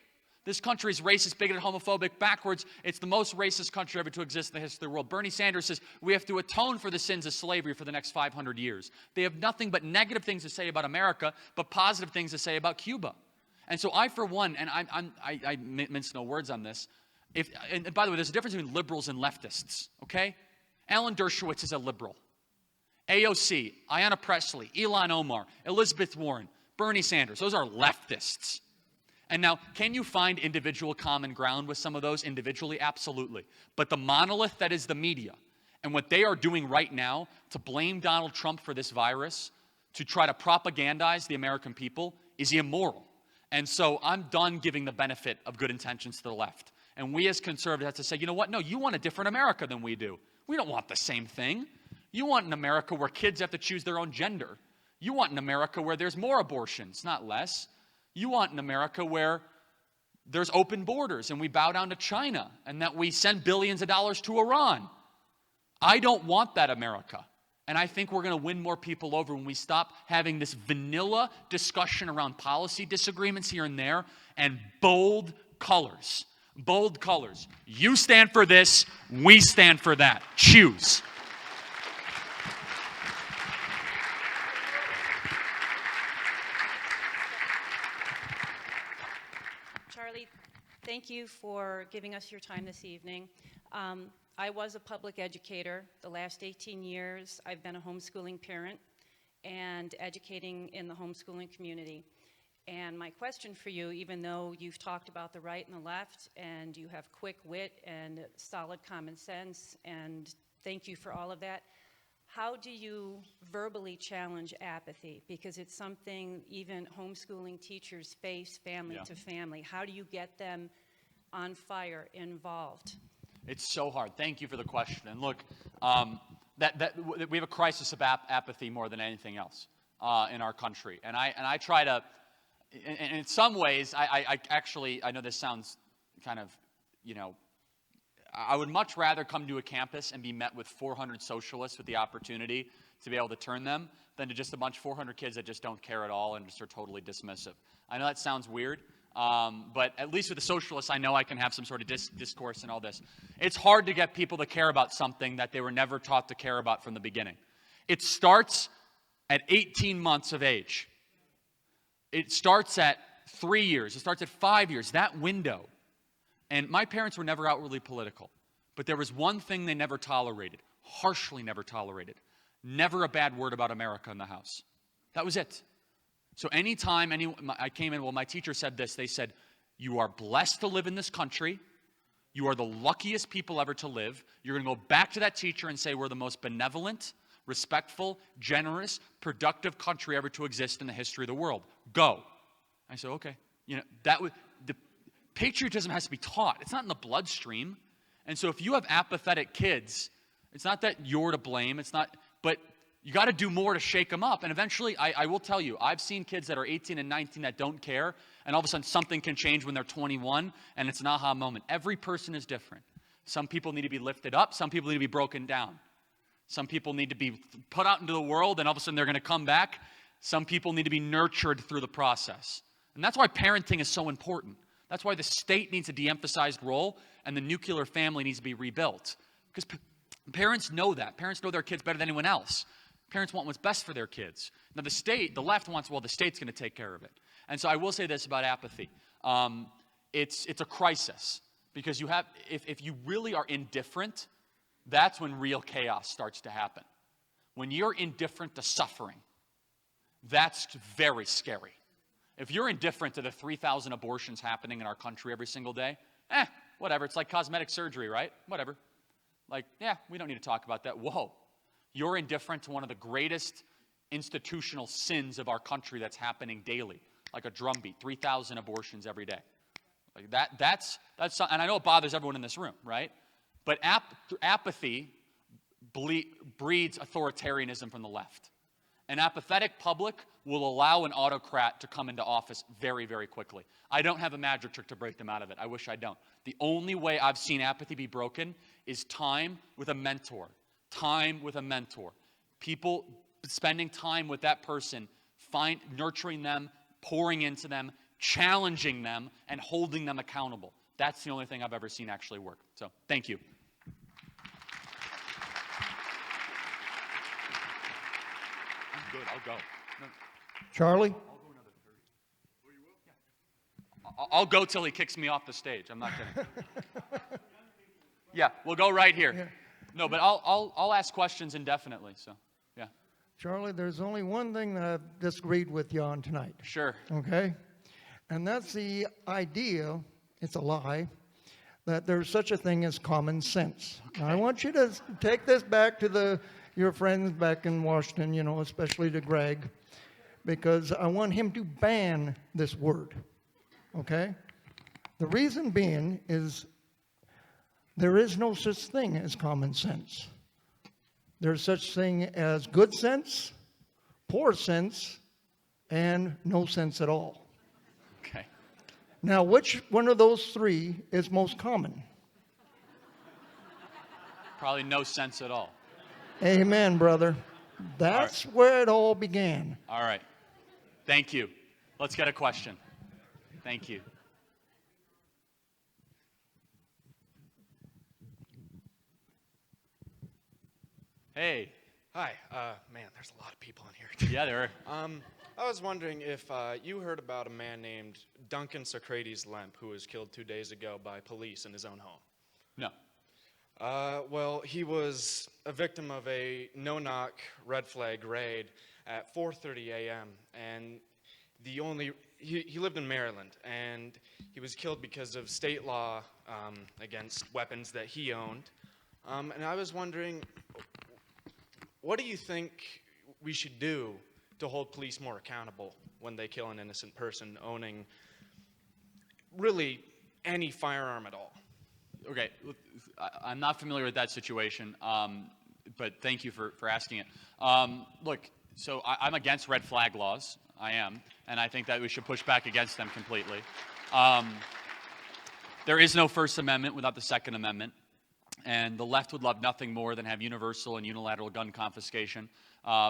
This country is racist, bigoted, homophobic, backwards. It's the most racist country ever to exist in the history of the world. Bernie Sanders says we have to atone for the sins of slavery for the next 500 years. They have nothing but negative things to say about America, but positive things to say about Cuba. And so I, for one, and I mince no words on this, and by the way, there's a difference between liberals and leftists, okay? Alan Dershowitz is a liberal. AOC, Ayanna Pressley, Ilhan Omar, Elizabeth Warren, Bernie Sanders, those are leftists. And now, can you find individual common ground with some of those individually? Absolutely. But the monolith that is the media, and what they are doing right now to blame Donald Trump for this virus, to try to propagandize the American people, is immoral. And so I'm done giving the benefit of good intentions to the left. And we as conservatives have to say, you know what? No, you want a different America than we do. We don't want the same thing. You want an America where kids have to choose their own gender. You want an America where there's more abortions, not less. You want an America where there's open borders and we bow down to China and that we send billions of dollars to Iran. I don't want that America. And I think we're going to win more people over when we stop having this vanilla discussion around policy disagreements here and there and bold colors. Bold colors. You stand for this, we stand for that. Choose. Charlie, thank you for giving us your time this evening. I was a public educator. The last 18 years, I've been a homeschooling parent and educating in the homeschooling community. And my question for you, even though you've talked about the right and the left, and you have quick wit and solid common sense, and thank you for all of that, how do you verbally challenge apathy? Because it's something even homeschooling teachers face family to family. How do you get them on fire, involved? It's so hard. Thank you for the question. And look, we have a crisis of apathy more than anything else in our country. And I try to, and in some ways, I know this sounds kind of, I would much rather come to a campus and be met with 400 socialists with the opportunity to be able to turn them than to just a bunch of 400 kids that just don't care at all and just are totally dismissive. I know that sounds weird, but at least with the socialists, I know I can have some sort of discourse and all this. It's hard to get people to care about something that they were never taught to care about from the beginning. It starts at 18 months of age. It starts at 3 years. It starts at 5 years, that window. And my parents were never outwardly political, but there was one thing they never tolerated, harshly never tolerated. Never a bad word about America in the house. That was it. So anytime I came in, my teacher said this, they said, you are blessed to live in this country. You are the luckiest people ever to live. You're going to go back to that teacher and say, we're the most benevolent, respectful, generous, productive country ever to exist in the history of the world. Go. I said, okay. Patriotism has to be taught. It's not in the bloodstream. And so if you have apathetic kids, it's not that you're to blame. But you got to do more to shake them up. And eventually, I will tell you, I've seen kids that are 18 and 19 that don't care, and all of a sudden something can change when they're 21, and it's an aha moment. Every person is different. Some people need to be lifted up. Some people need to be broken down. Some people need to be put out into the world, and all of a sudden they're going to come back. Some people need to be nurtured through the process. And that's why parenting is so important. That's why the state needs a de-emphasized role and the nuclear family needs to be rebuilt. Because parents know that. Parents know their kids better than anyone else. Parents want what's best for their kids. Now the state, the left wants, well, the state's going to take care of it. And so I will say this about apathy. It's a crisis. Because if you really are indifferent, that's when real chaos starts to happen. When you're indifferent to suffering, that's very scary. If you're indifferent to the 3,000 abortions happening in our country every single day, whatever. It's like cosmetic surgery, right? Whatever. We don't need to talk about that. Whoa. You're indifferent to one of the greatest institutional sins of our country that's happening daily, like a drumbeat, 3,000 abortions every day. That's and I know it bothers everyone in this room, right? But apathy breeds authoritarianism from the left. An apathetic public will allow an autocrat to come into office very, very quickly. I don't have a magic trick to break them out of it. I wish I don't. The only way I've seen apathy be broken is time with a mentor. Time with a mentor. People spending time with that person, nurturing them, pouring into them, challenging them, and holding them accountable. That's the only thing I've ever seen actually work. So, thank you. I'm good. I'll go. No. Charlie? I'll go till he kicks me off the stage. I'm not kidding. Yeah, we'll go right here. Yeah. No, but I'll ask questions indefinitely. So, yeah. Charlie, there's only one thing that I've disagreed with you on tonight. Sure. Okay? And that's the idea, it's a lie, that there's such a thing as common sense. Okay. Now, I want you to take this back to your friends back in Washington, especially to Greg, because I want him to ban this word. Okay? The reason being is there is no such thing as common sense. There's such thing as good sense, poor sense, and no sense at all. Okay. Now, which one of those three is most common? Probably no sense at all. Amen, brother. That's where it all began. All right. Thank you. Let's get a question. Thank you. Hey. Hi. Man, there's a lot of people in here. Yeah, there are. I was wondering if you heard about a man named Duncan Socrates Lemp who was killed 2 days ago by police in his own home. No. Well, he was a victim of a no-knock red flag raid at 4:30 a.m. and he lived in Maryland, and he was killed because of state law against weapons that he owned. And I was wondering, what do you think we should do to hold police more accountable when they kill an innocent person owning really any firearm at all? Okay, I'm not familiar with that situation, but thank you for asking it. Look, so I'm against red flag laws. I am, and I think that we should push back against them completely. There is no First Amendment without the Second Amendment, and the left would love nothing more than have universal and unilateral gun confiscation,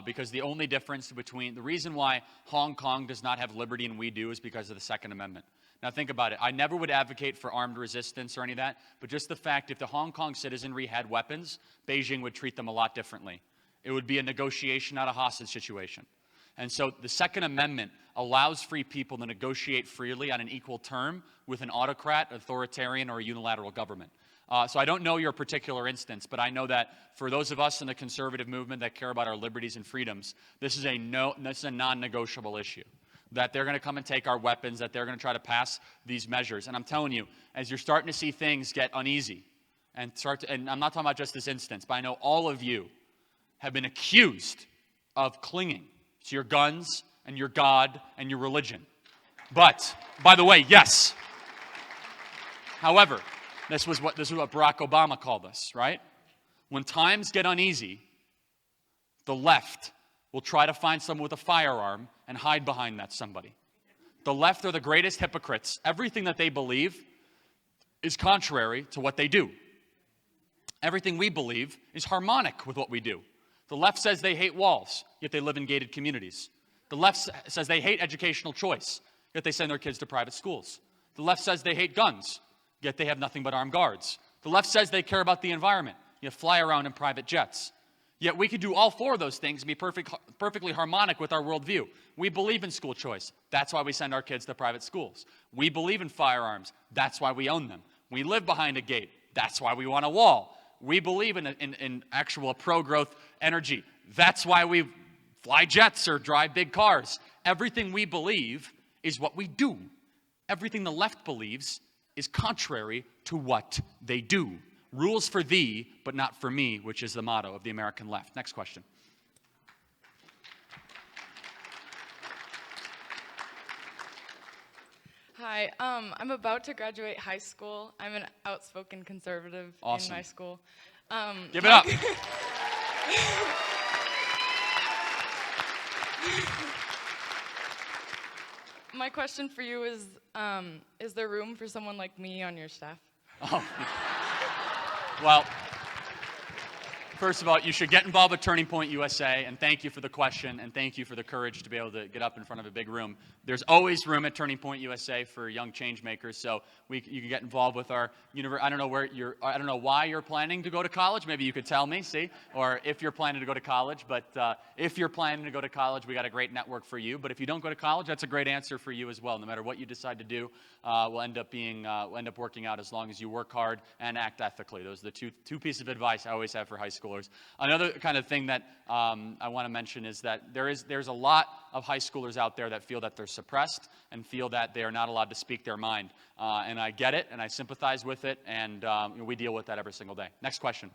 because the only difference between, the reason why Hong Kong does not have liberty and we do is because of the Second Amendment. Now think about it. I never would advocate for armed resistance or any of that, but just the fact if the Hong Kong citizenry had weapons, Beijing would treat them a lot differently. It would be a negotiation, not a hostage situation. And so the Second Amendment allows free people to negotiate freely on an equal term with an autocrat, authoritarian, or a unilateral government. So I don't know your particular instance, but I know that for those of us in the conservative movement that care about our liberties and freedoms, this is a non-negotiable issue. That they're going to come and take our weapons, that they're going to try to pass these measures. And I'm telling you, as you're starting to see things get uneasy, and I'm not talking about just this instance, but I know all of you have been accused of clinging to your guns and your God and your religion. But, by the way, yes. However, this is what Barack Obama called us, right? When times get uneasy, the left will try to find someone with a firearm and hide behind that somebody. The left are the greatest hypocrites. Everything that they believe is contrary to what they do. Everything we believe is harmonic with what we do. The left says they hate walls, yet they live in gated communities. The left says they hate educational choice, yet they send their kids to private schools. The left says they hate guns, yet they have nothing but armed guards. The left says they care about the environment, yet fly around in private jets. Yet we could do all four of those things and be perfectly harmonic with our worldview. We believe in school choice. That's why we send our kids to private schools. We believe in firearms. That's why we own them. We live behind a gate. That's why we want a wall. We believe in actual pro-growth energy. That's why we fly jets or drive big cars. Everything we believe is what we do. Everything the left believes is contrary to what they do. Rules for thee, but not for me, which is the motto of the American left. Next question. Hi, I'm about to graduate high school. I'm an outspoken conservative Awesome. in my school. Give it up. My question for you is there room for someone like me on your staff? Oh. Well, first of all, you should get involved with Turning Point USA, and thank you for the question, and thank you for the courage to be able to get up in front of a big room. There's always room at Turning Point USA for young change makers, so you can get involved with our I don't know why you're planning to go to college. Maybe you could tell me, or if you're planning to go to college. But if you're planning to go to college, we got a great network for you. But if you don't go to college, that's a great answer for you as well. No matter what you decide to do, will end up working out as long as you work hard and act ethically. Those are the two pieces of advice I always have for high schoolers. Another kind of thing that I want to mention is that there's a lot of high schoolers out there that feel that they're suppressed and feel that they are not allowed to speak their mind. And I get it, and I sympathize with it, and we deal with that every single day. Next question.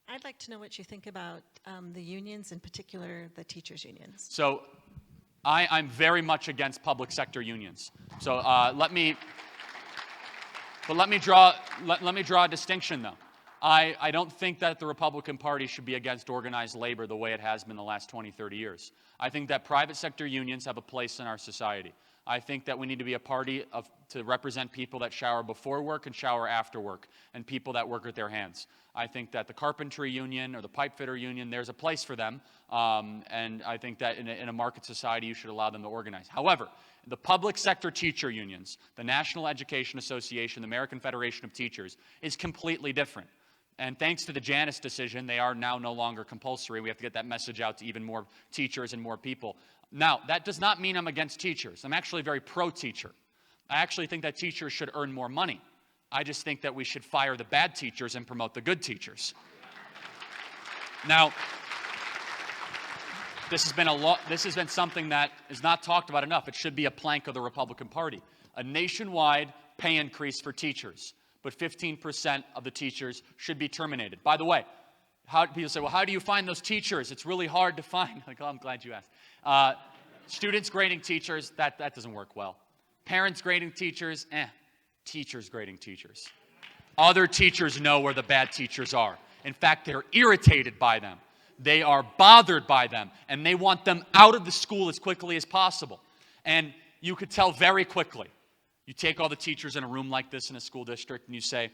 I'd like to know what you think about the unions, in particular the teachers' unions. So I'm very much against public sector unions. So let me draw a distinction, though. I don't think that the Republican Party should be against organized labor the way it has been the last 20, 30 years. I think that private sector unions have a place in our society. I think that we need to be a party to represent people that shower before work and shower after work, and people that work with their hands. I think that the carpentry union or the pipe fitter union, there's a place for them, and I think that in a market society you should allow them to organize. However, the public sector teacher unions, the National Education Association, the American Federation of Teachers, is completely different. And thanks to the Janus decision, they are now no longer compulsory. We have to get that message out to even more teachers and more people. Now, that does not mean I'm against teachers. I'm actually very pro-teacher. I actually think that teachers should earn more money. I just think that we should fire the bad teachers and promote the good teachers. Now, this has been something that is not talked about enough. It should be a plank of the Republican Party. A nationwide pay increase for teachers, but 15% of the teachers should be terminated. By the way, people say, well, how do you find those teachers? It's really hard to find. Like, oh, I'm glad you asked. Students grading teachers, that doesn't work well. Parents grading teachers, teachers grading teachers. Other teachers know where the bad teachers are. In fact, they're irritated by them. They are bothered by them, and they want them out of the school as quickly as possible. And you could tell very quickly. You take all the teachers in a room like this in a school district, and you say,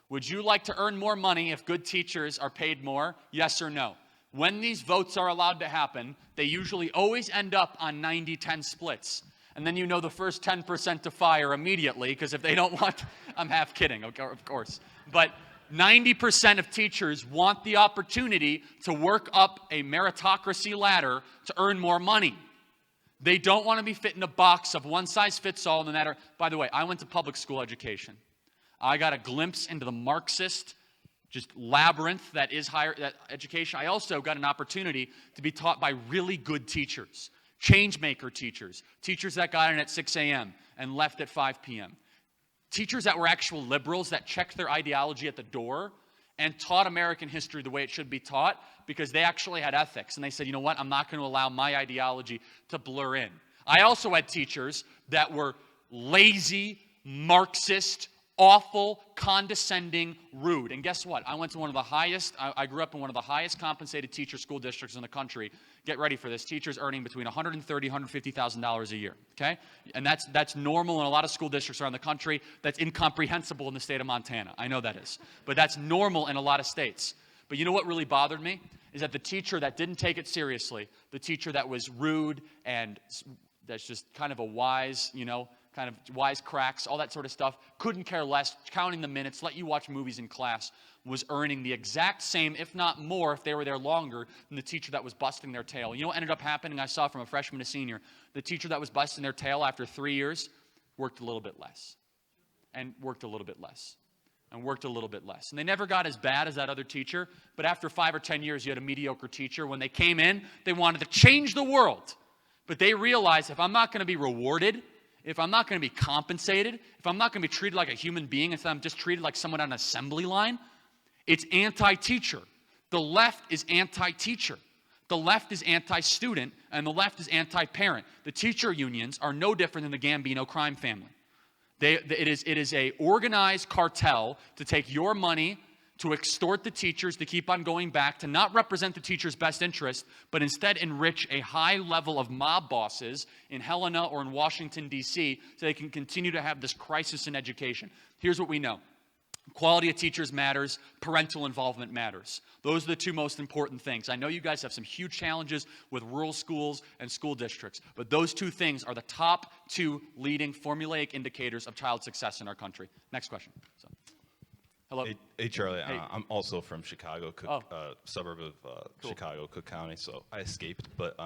would you like to earn more money if good teachers are paid more? Yes or no? When these votes are allowed to happen, they usually always end up on 90-10 splits. And then you know the first 10% to fire immediately, because if they don't want, I'm half kidding, of course. But 90% of teachers want the opportunity to work up a meritocracy ladder to earn more money. They don't want to be fit in a box of one size fits all, no matter. By the way, I went to public school education. I got a glimpse into the Marxist just labyrinth that is higher education. I also got an opportunity to be taught by really good teachers, change maker teachers, teachers that got in at 6 a.m. and left at 5 p.m., teachers that were actual liberals that checked their ideology at the door and taught American history the way it should be taught because they actually had ethics. And they said, you know what, I'm not going to allow my ideology to blur in. I also had teachers that were lazy, Marxist, awful, condescending, rude. And guess what? I went to one of the highest, I grew up in one of the highest compensated teacher school districts in the country. Get ready for this. Teachers earning between $130,000 and $150,000 a year, okay? And that's normal in a lot of school districts around the country. That's incomprehensible in the state of Montana. I know that is. But that's normal in a lot of states. But you know what really bothered me? Is that the teacher that didn't take it seriously, the teacher that was rude and that's just kind of a wise, kind of wise cracks, all that sort of stuff, couldn't care less, counting the minutes, let you watch movies in class, was earning the exact same, if not more, if they were there longer, than the teacher that was busting their tail. You know what ended up happening? I saw from a freshman to senior. The teacher that was busting their tail after 3 years worked a little bit less, and worked a little bit less, and worked a little bit less. And they never got as bad as that other teacher, but after 5 or 10 years, you had a mediocre teacher. When they came in, they wanted to change the world. But they realized, if I'm not going to be rewarded, if I'm not going to be compensated, if I'm not going to be treated like a human being, if I'm just treated like someone on an assembly line, it's anti-teacher. The left is anti-teacher. The left is anti-student, and the left is anti-parent. The teacher unions are no different than the Gambino crime family. It is a organized cartel to take your money, to extort the teachers, to keep on going back, to not represent the teacher's best interest, but instead enrich a high level of mob bosses in Helena or in Washington, D.C., so they can continue to have this crisis in education. Here's what we know. Quality of teachers matters. Parental involvement matters. Those are the two most important things. I know you guys have some huge challenges with rural schools and school districts, but those two things are the top two leading formulaic indicators of child success in our country. Next question. Hello. Hey Charlie. Hey. I'm also from Chicago, suburb of Chicago, Cook County, so I escaped. But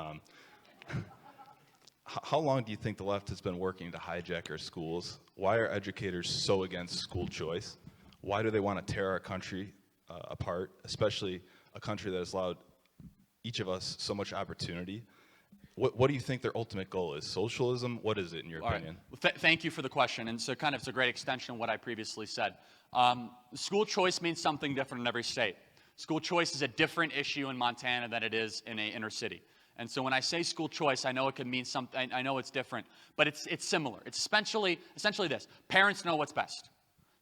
how long do you think the left has been working to hijack our schools? Why are educators so against school choice? Why do they want to tear our country apart, especially a country that has allowed each of us so much opportunity? What do you think their ultimate goal is? Socialism? What is it in your opinion? Right. Well, thank you for the question. And so it's a great extension of what I previously said. School choice means something different in every state. School choice is a different issue in Montana than it is in an inner city. And so when I say school choice, I know it can mean something, I know it's different, but it's similar. It's essentially this. Parents know what's best.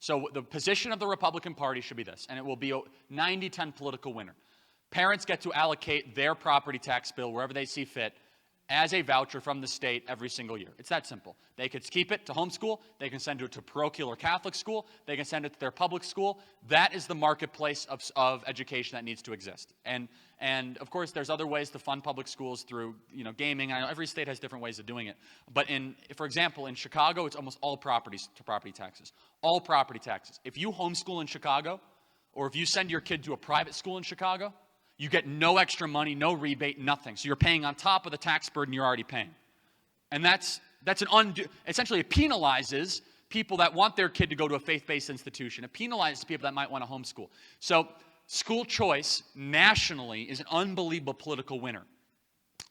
So the position of the Republican Party should be this, and it will be a 90-10 political winner. Parents get to allocate their property tax bill wherever they see fit as a voucher from the state every single year. It's that simple. They could keep it to homeschool. They can send it to parochial or Catholic school. They can send it to their public school. That is the marketplace of education that needs to exist. And of course, there's other ways to fund public schools through gaming. I know every state has different ways of doing it. But for example, in Chicago, it's almost all property taxes. All property taxes. If you homeschool in Chicago, or if you send your kid to a private school in Chicago, you get no extra money, no rebate, nothing. So you're paying on top of the tax burden you're already paying. And that's an undue, essentially it penalizes people that want their kid to go to a faith-based institution. It penalizes people that might want to homeschool. So school choice nationally is an unbelievable political winner.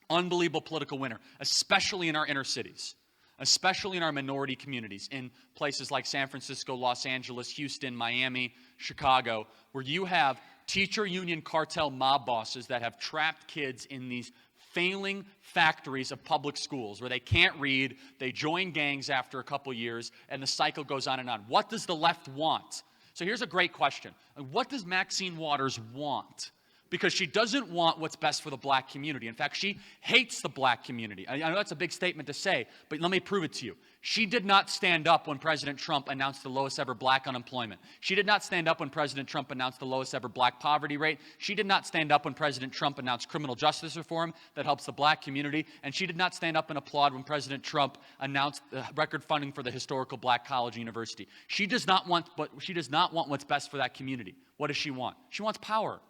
Unbelievable political winner, especially in our inner cities, especially in our minority communities, in places like San Francisco, Los Angeles, Houston, Miami, Chicago, where you have teacher union cartel mob bosses that have trapped kids in these failing factories of public schools where they can't read, they join gangs after a couple years, and the cycle goes on and on. What does the left want? So here's a great question. What does Maxine Waters want? Because she doesn't want what's best for the black community. In fact, she hates the black community. I know that's a big statement to say, but let me prove it to you. She did not stand up when President Trump announced the lowest ever black unemployment. She did not stand up when President Trump announced the lowest ever black poverty rate. She did not stand up when President Trump announced criminal justice reform that helps the black community. And she did not stand up and applaud when President Trump announced record funding for the historical black college university. She does not want what's best for that community. What does she want? She wants power.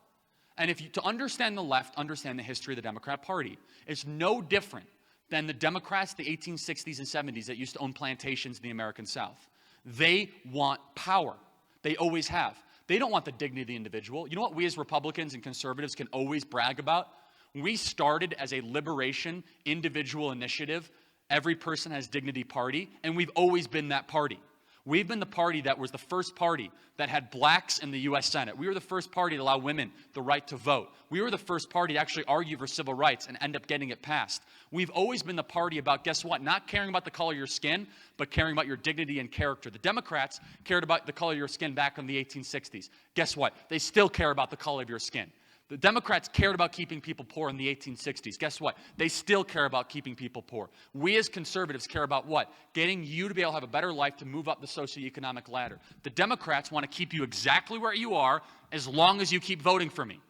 And to understand the left, understand the history of the Democrat Party. It's no different than the Democrats, the 1860s and 70s that used to own plantations in the American South. They want power. They always have. They don't want the dignity of the individual. You know what we as Republicans and conservatives can always brag about? We started as a liberation, individual initiative, every person has dignity party, and we've always been that party. We've been the party that was the first party that had blacks in the U.S. Senate. We were the first party to allow women the right to vote. We were the first party to actually argue for civil rights and end up getting it passed. We've always been the party about, guess what, not caring about the color of your skin, but caring about your dignity and character. The Democrats cared about the color of your skin back in the 1860s. Guess what? They still care about the color of your skin. The Democrats cared about keeping people poor in the 1860s. Guess what? They still care about keeping people poor. We as conservatives care about what? Getting you to be able to have a better life, to move up the socioeconomic ladder. The Democrats want to keep you exactly where you are as long as you keep voting for me.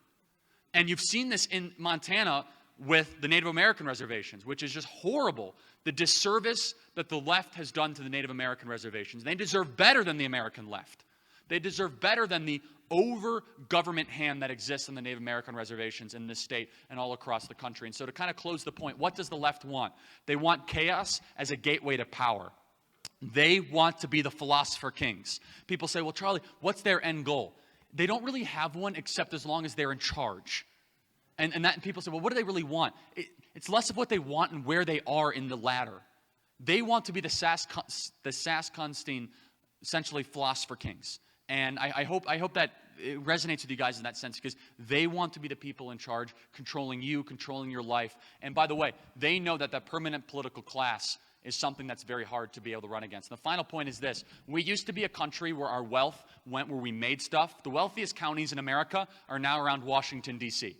And you've seen this in Montana with the Native American reservations, which is just horrible. The disservice that the left has done to the Native American reservations. They deserve better than the American left. They deserve better than the over-government hand that exists in the Native American reservations in this state and all across the country. And so to kind of close the point, what does the left want? They want chaos as a gateway to power. They want to be the philosopher kings. People say, well, Charlie, what's their end goal? They don't really have one except as long as they're in charge. And people say, well, what do they really want? It's less of what they want and where they are in the ladder. They want to be the Sask-Constein, essentially, philosopher kings. And I hope that it resonates with you guys in that sense, because they want to be the people in charge, controlling you, controlling your life. And by the way, they know that that permanent political class is something that's very hard to be able to run against. And the final point is this. We used to be a country where our wealth went where we made stuff. The wealthiest counties in America are now around Washington, D.C.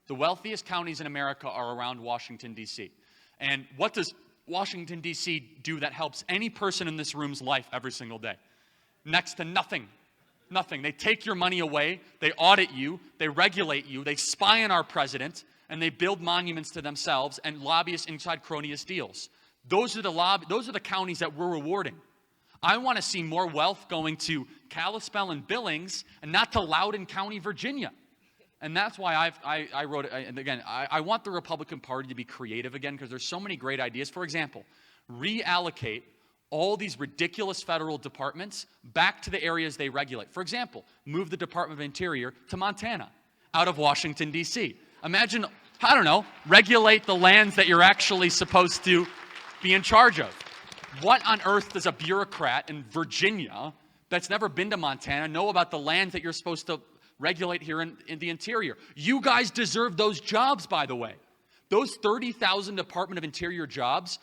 The wealthiest counties in America are around Washington, D.C. And what does Washington, D.C. do that helps any person in this room's life every single day? Next to nothing. Nothing. They take your money away, they audit you, they regulate you, they spy on our president, and they build monuments to themselves and lobbyists inside cronyist deals. Those are the counties that we're rewarding. I want to see more wealth going to Kalispell and Billings and not to Loudoun County, Virginia. And that's why I wrote it. And again, I want the Republican Party to be creative again, because there's so many great ideas. For example, reallocate all these ridiculous federal departments back to the areas they regulate. For example, move the Department of Interior to Montana out of Washington, D.C. Imagine, I don't know, regulate the lands that you're actually supposed to be in charge of. What on earth does a bureaucrat in Virginia that's never been to Montana know about the lands that you're supposed to regulate here in the interior? You guys deserve those jobs, by the way. Those 30,000 Department of Interior jobs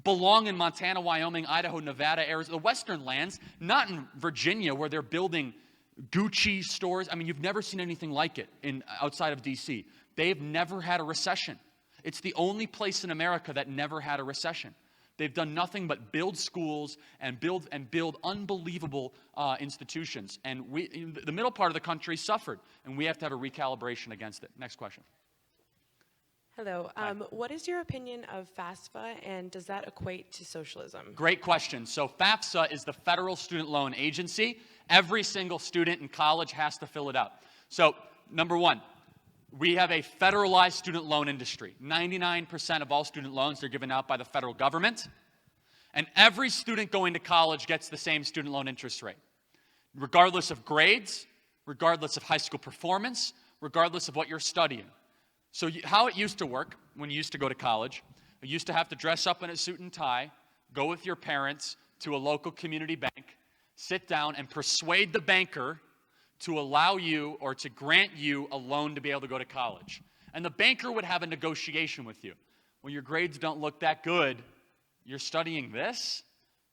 belong in Montana, Wyoming, Idaho, Nevada, Arizona, the western lands, not in Virginia where they're building Gucci stores. I mean, you've never seen anything like it outside of D.C. They've never had a recession. It's the only place in America that never had a recession. They've done nothing but build schools and build unbelievable institutions. And the middle part of the country suffered, and we have to have a recalibration against it. Next question. Hello. What is your opinion of FAFSA, and does that equate to socialism? Great question. So FAFSA is the Federal Student Loan Agency. Every single student in college has to fill it out. So number one, we have a federalized student loan industry. 99% of all student loans are given out by the federal government. And every student going to college gets the same student loan interest rate, regardless of grades, regardless of high school performance, regardless of what you're studying. So how it used to work when you used to go to college, you used to have to dress up in a suit and tie, go with your parents to a local community bank, sit down and persuade the banker to allow you or to grant you a loan to be able to go to college. And the banker would have a negotiation with you. When your grades don't look that good, you're studying this,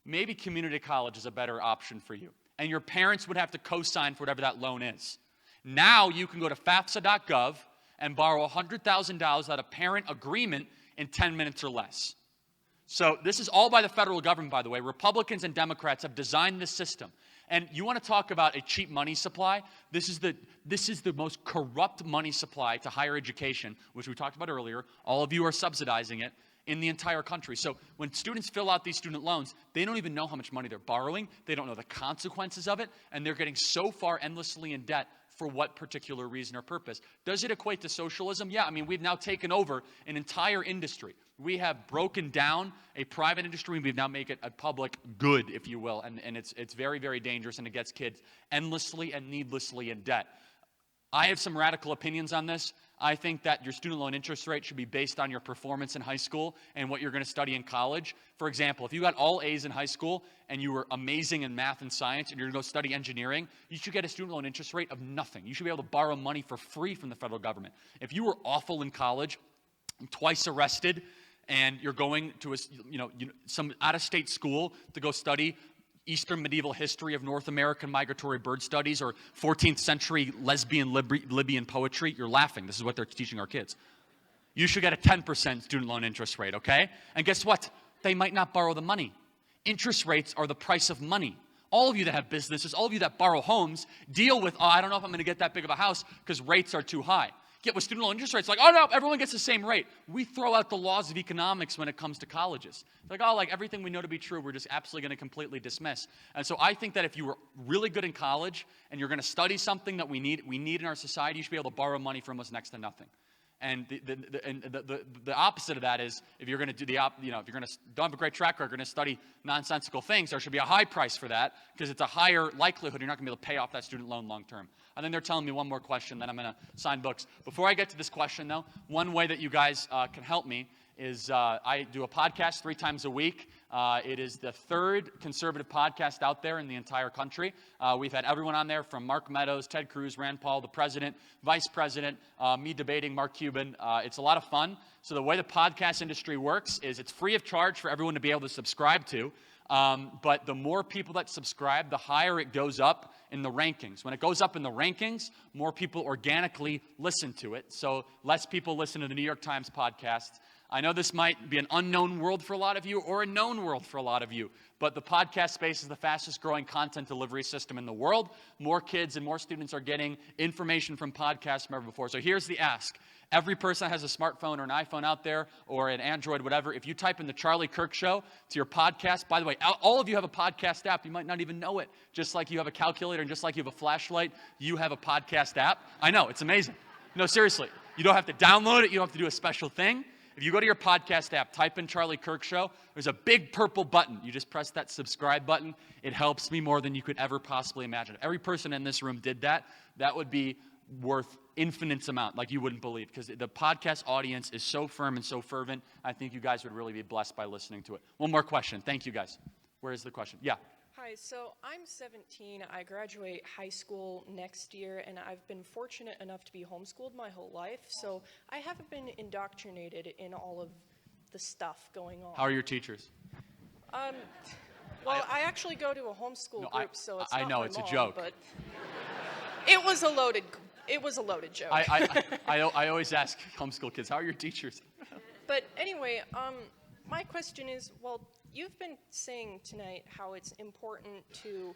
maybe community college is a better option for you. And your parents would have to co-sign for whatever that loan is. Now you can go to FAFSA.gov and borrow $100,000 without a parent agreement in 10 minutes or less. So this is all by the federal government, by the way. Republicans and Democrats have designed this system. And you want to talk about a cheap money supply? This is the most corrupt money supply to higher education, which we talked about earlier. All of you are subsidizing it in the entire country. So when students fill out these student loans, they don't even know how much money they're borrowing. They don't know the consequences of it. And they're getting so far endlessly in debt for what particular reason or purpose. Does it equate to socialism? Yeah, I mean, we've now taken over an entire industry. We have broken down a private industry, and we've now made it a public good, if you will, and it's very, very dangerous, and it gets kids endlessly and needlessly in debt. I have some radical opinions on this. I think that your student loan interest rate should be based on your performance in high school and what you're going to study in college. For example, if you got all A's in high school and you were amazing in math and science and you're going to go study engineering, you should get a student loan interest rate of nothing. You should be able to borrow money for free from the federal government. If you were awful in college, twice arrested, and you're going to some out-of-state school to go study Eastern medieval history of North American migratory bird studies or 14th century lesbian Libyan poetry, you're laughing. This is what they're teaching our kids. You should get a 10% student loan interest rate, okay? And guess what? They might not borrow the money. Interest rates are the price of money. All of you that have businesses, all of you that borrow homes, deal with, I don't know if I'm going to get that big of a house because rates are too high. Yet with student loan interest rates, like, oh no, everyone gets the same rate. We throw out the laws of economics when it comes to colleges. Like, oh, like everything we know to be true, we're just absolutely going to completely dismiss. And so I think that if you were really good in college and you're going to study something that we need in our society, you should be able to borrow money from us next to nothing. And the opposite of that is if you're going to do if you're going to don't have a great track record, going to study nonsensical things, there should be a high price for that because it's a higher likelihood you're not going to be able to pay off that student loan long term. And then they're telling me one more question, then I'm going to sign books. Before I get to this question, though, one way that you guys can help me is I do a podcast 3 times a week. It is the 3rd conservative podcast out there in the entire country. We've had everyone on there from Mark Meadows, Ted Cruz, Rand Paul, the president, vice president, me debating Mark Cuban. It's a lot of fun. So the way the podcast industry works is it's free of charge for everyone to be able to subscribe to. But the more people that subscribe, the higher it goes up in the rankings. When it goes up in the rankings, more people organically listen to it. So less people listen to the New York Times podcasts. I know this might be an unknown world for a lot of you or a known world for a lot of you, but the podcast space is the fastest growing content delivery system in the world. More kids and more students are getting information from podcasts than ever before. So here's the ask. Every person that has a smartphone or an iPhone out there or an Android, whatever, if you type in the Charlie Kirk Show to your podcast, by the way, all of you have a podcast app. You might not even know it. Just like you have a calculator and just like you have a flashlight, you have a podcast app. I know, it's amazing. No, seriously. You don't have to download it. You don't have to do a special thing. If you go to your podcast app, type in Charlie Kirk Show, there's a big purple button. You just press that subscribe button. It helps me more than you could ever possibly imagine. If every person in this room did that, that would be worth infinite amount, like you wouldn't believe, because the podcast audience is so firm and so fervent. I think you guys would really be blessed by listening to it. One more question. Thank you, guys. Where is the question? Yeah. Hi, so I'm 17. I graduate high school next year, and I've been fortunate enough to be homeschooled my whole life, so I haven't been indoctrinated in all of the stuff going on. How are your teachers? Well, I actually go to a homeschool group, so it's not I know, my it's mom, a joke. But it was a loaded joke. I always ask homeschool kids, how are your teachers? But anyway, my question is, well, you've been saying tonight how it's important to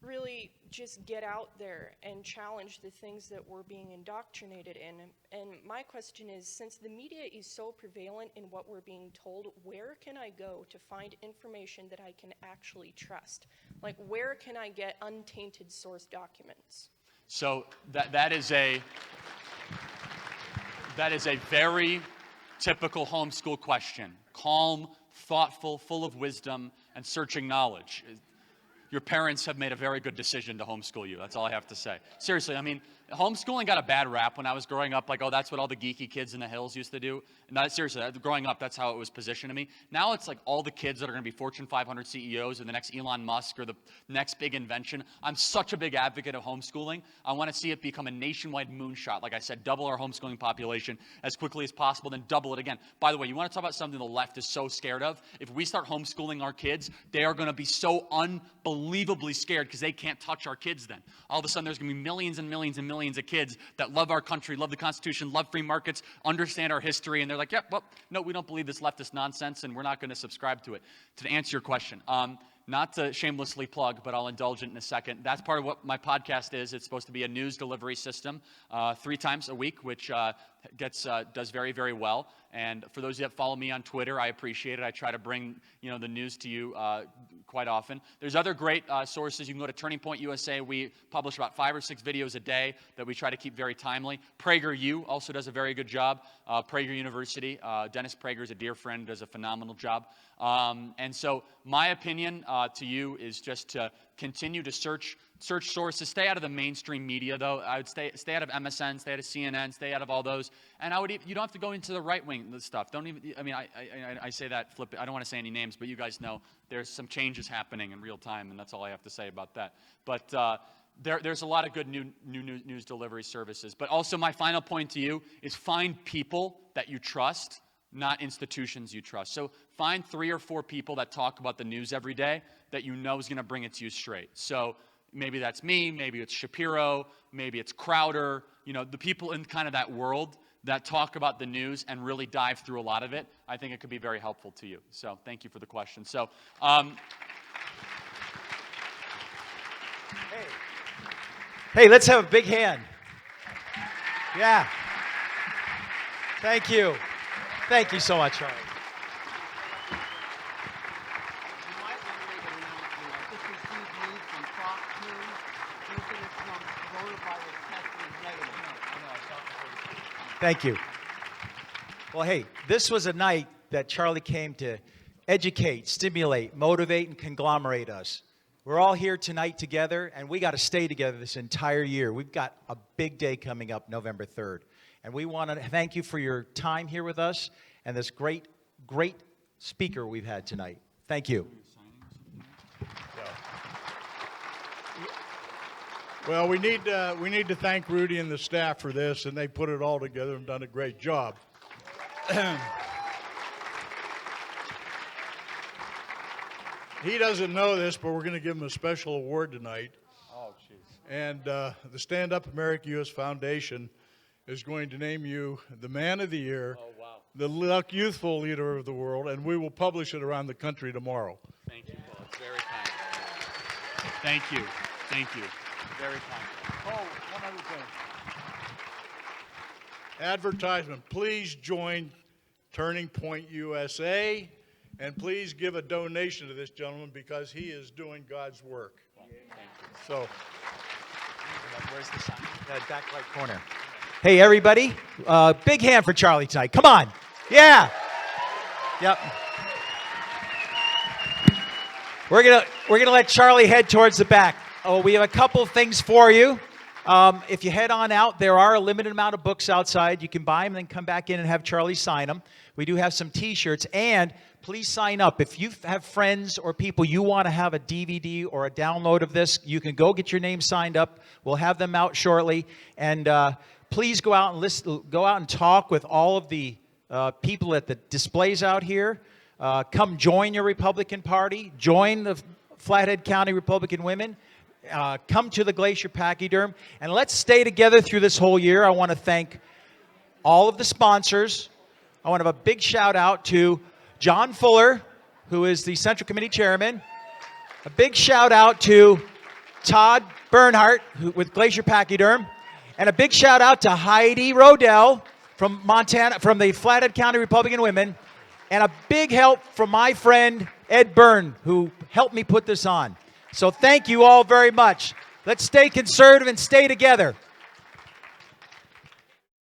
really just get out there and challenge the things that we're being indoctrinated in. And my question is, since the media is so prevalent in what we're being told, where can I go to find information that I can actually trust? Like, where can I get untainted source documents? So that is a very typical homeschool question. Calm, thoughtful, full of wisdom, and searching knowledge. Your parents have made a very good decision to homeschool you. That's all I have to say. Seriously, I mean, homeschooling got a bad rap when I was growing up. Like, oh, that's what all the geeky kids in the hills used to do. No, seriously, growing up, that's how it was positioned to me. Now it's like all the kids that are going to be Fortune 500 CEOs or the next Elon Musk or the next big invention. I'm such a big advocate of homeschooling. I want to see it become a nationwide moonshot. Like I said, double our homeschooling population as quickly as possible, then double it again. By the way, you want to talk about something the left is so scared of? If we start homeschooling our kids, they are going to be so unbelievably scared because they can't touch our kids then. All of a sudden, there's going to be millions and millions and millions of kids that love our country, love the Constitution, love free markets, understand our history, and they're like, yep, well, no, we don't believe this leftist nonsense, and we're not going to subscribe to it. To answer your question, not to shamelessly plug, but I'll indulge it in a second. That's part of what my podcast is. It's supposed to be a news delivery system 3 times a week, which does very, very well. And for those of you that follow me on Twitter, I appreciate it. I try to bring the news to you quite often. There's other great sources. You can go to Turning Point USA. We publish about 5 or 6 videos a day that we try to keep very timely. PragerU also does a very good job. Prager University. Dennis Prager is a dear friend, does a phenomenal job. And so my opinion to you is just to continue to search sources. Stay out of the mainstream media, though. I would stay out of MSN, stay out of CNN, stay out of all those. And you don't have to go into the right wing stuff. Don't even. I mean, I say that flip. I don't want to say any names, but you guys know there's some changes happening in real time, and that's all I have to say about that. But there's a lot of good new news delivery services. But also, my final point to you is find people that you trust, not institutions you trust. So find 3 or 4 people that talk about the news every day that you know is going to bring it to you straight. So maybe that's me, maybe it's Shapiro, maybe it's Crowder, the people in kind of that world that talk about the news and really dive through a lot of it. I think it could be very helpful to you. So thank you for the question. So, Hey, let's have a big hand. Yeah. Thank you. Thank you so much, Charlie. Thank you. Well, hey, this was a night that Charlie came to educate, stimulate, motivate, and conglomerate us. We're all here tonight together, and we got to stay together this entire year. We've got a big day coming up November 3rd. And we want to thank you for your time here with us and this great, great speaker we've had tonight. Thank you. Well, we need to thank Rudy and the staff for this, and they put it all together and done a great job. He doesn't know this, but we're going to give him a special award tonight. Oh, jeez. And the Stand Up America U.S. Foundation is going to name you the Man of the Year, the Youthful Leader of the World, and we will publish it around the country tomorrow. Thank you, Paul. It's very kind. Thank you. Thank you. Very kind. Oh, one other thing. Advertisement. Please join Turning Point USA, and please give a donation to this gentleman because he is doing God's work. Thank you. So, where's the sign? That back right corner. Hey, everybody. Big hand for Charlie tonight. Come on. Yeah. Yep. We're gonna let Charlie head towards the back. Oh, we have a couple things for you. If you head on out, there are a limited amount of books outside. You can buy them and then come back in and have Charlie sign them. We do have some T-shirts. And please sign up. If you have friends or people you want to have a DVD or a download of this, you can go get your name signed up. We'll have them out shortly. And please go out and talk with all of the people at the displays out here. Come join your Republican Party. Join the Flathead County Republican Women. Come to the Glacier Pachyderm, and let's stay together through this whole year. I want to thank all of the sponsors. I want to have a big shout out to John Fuller, who is the Central Committee Chairman. A big shout out to Todd Bernhardt with Glacier Pachyderm. And a big shout out to Heidi Rodell from Montana, from the Flathead County Republican Women. And a big help from my friend Ed Byrne, who helped me put this on. So thank you all very much. Let's stay conservative and stay together.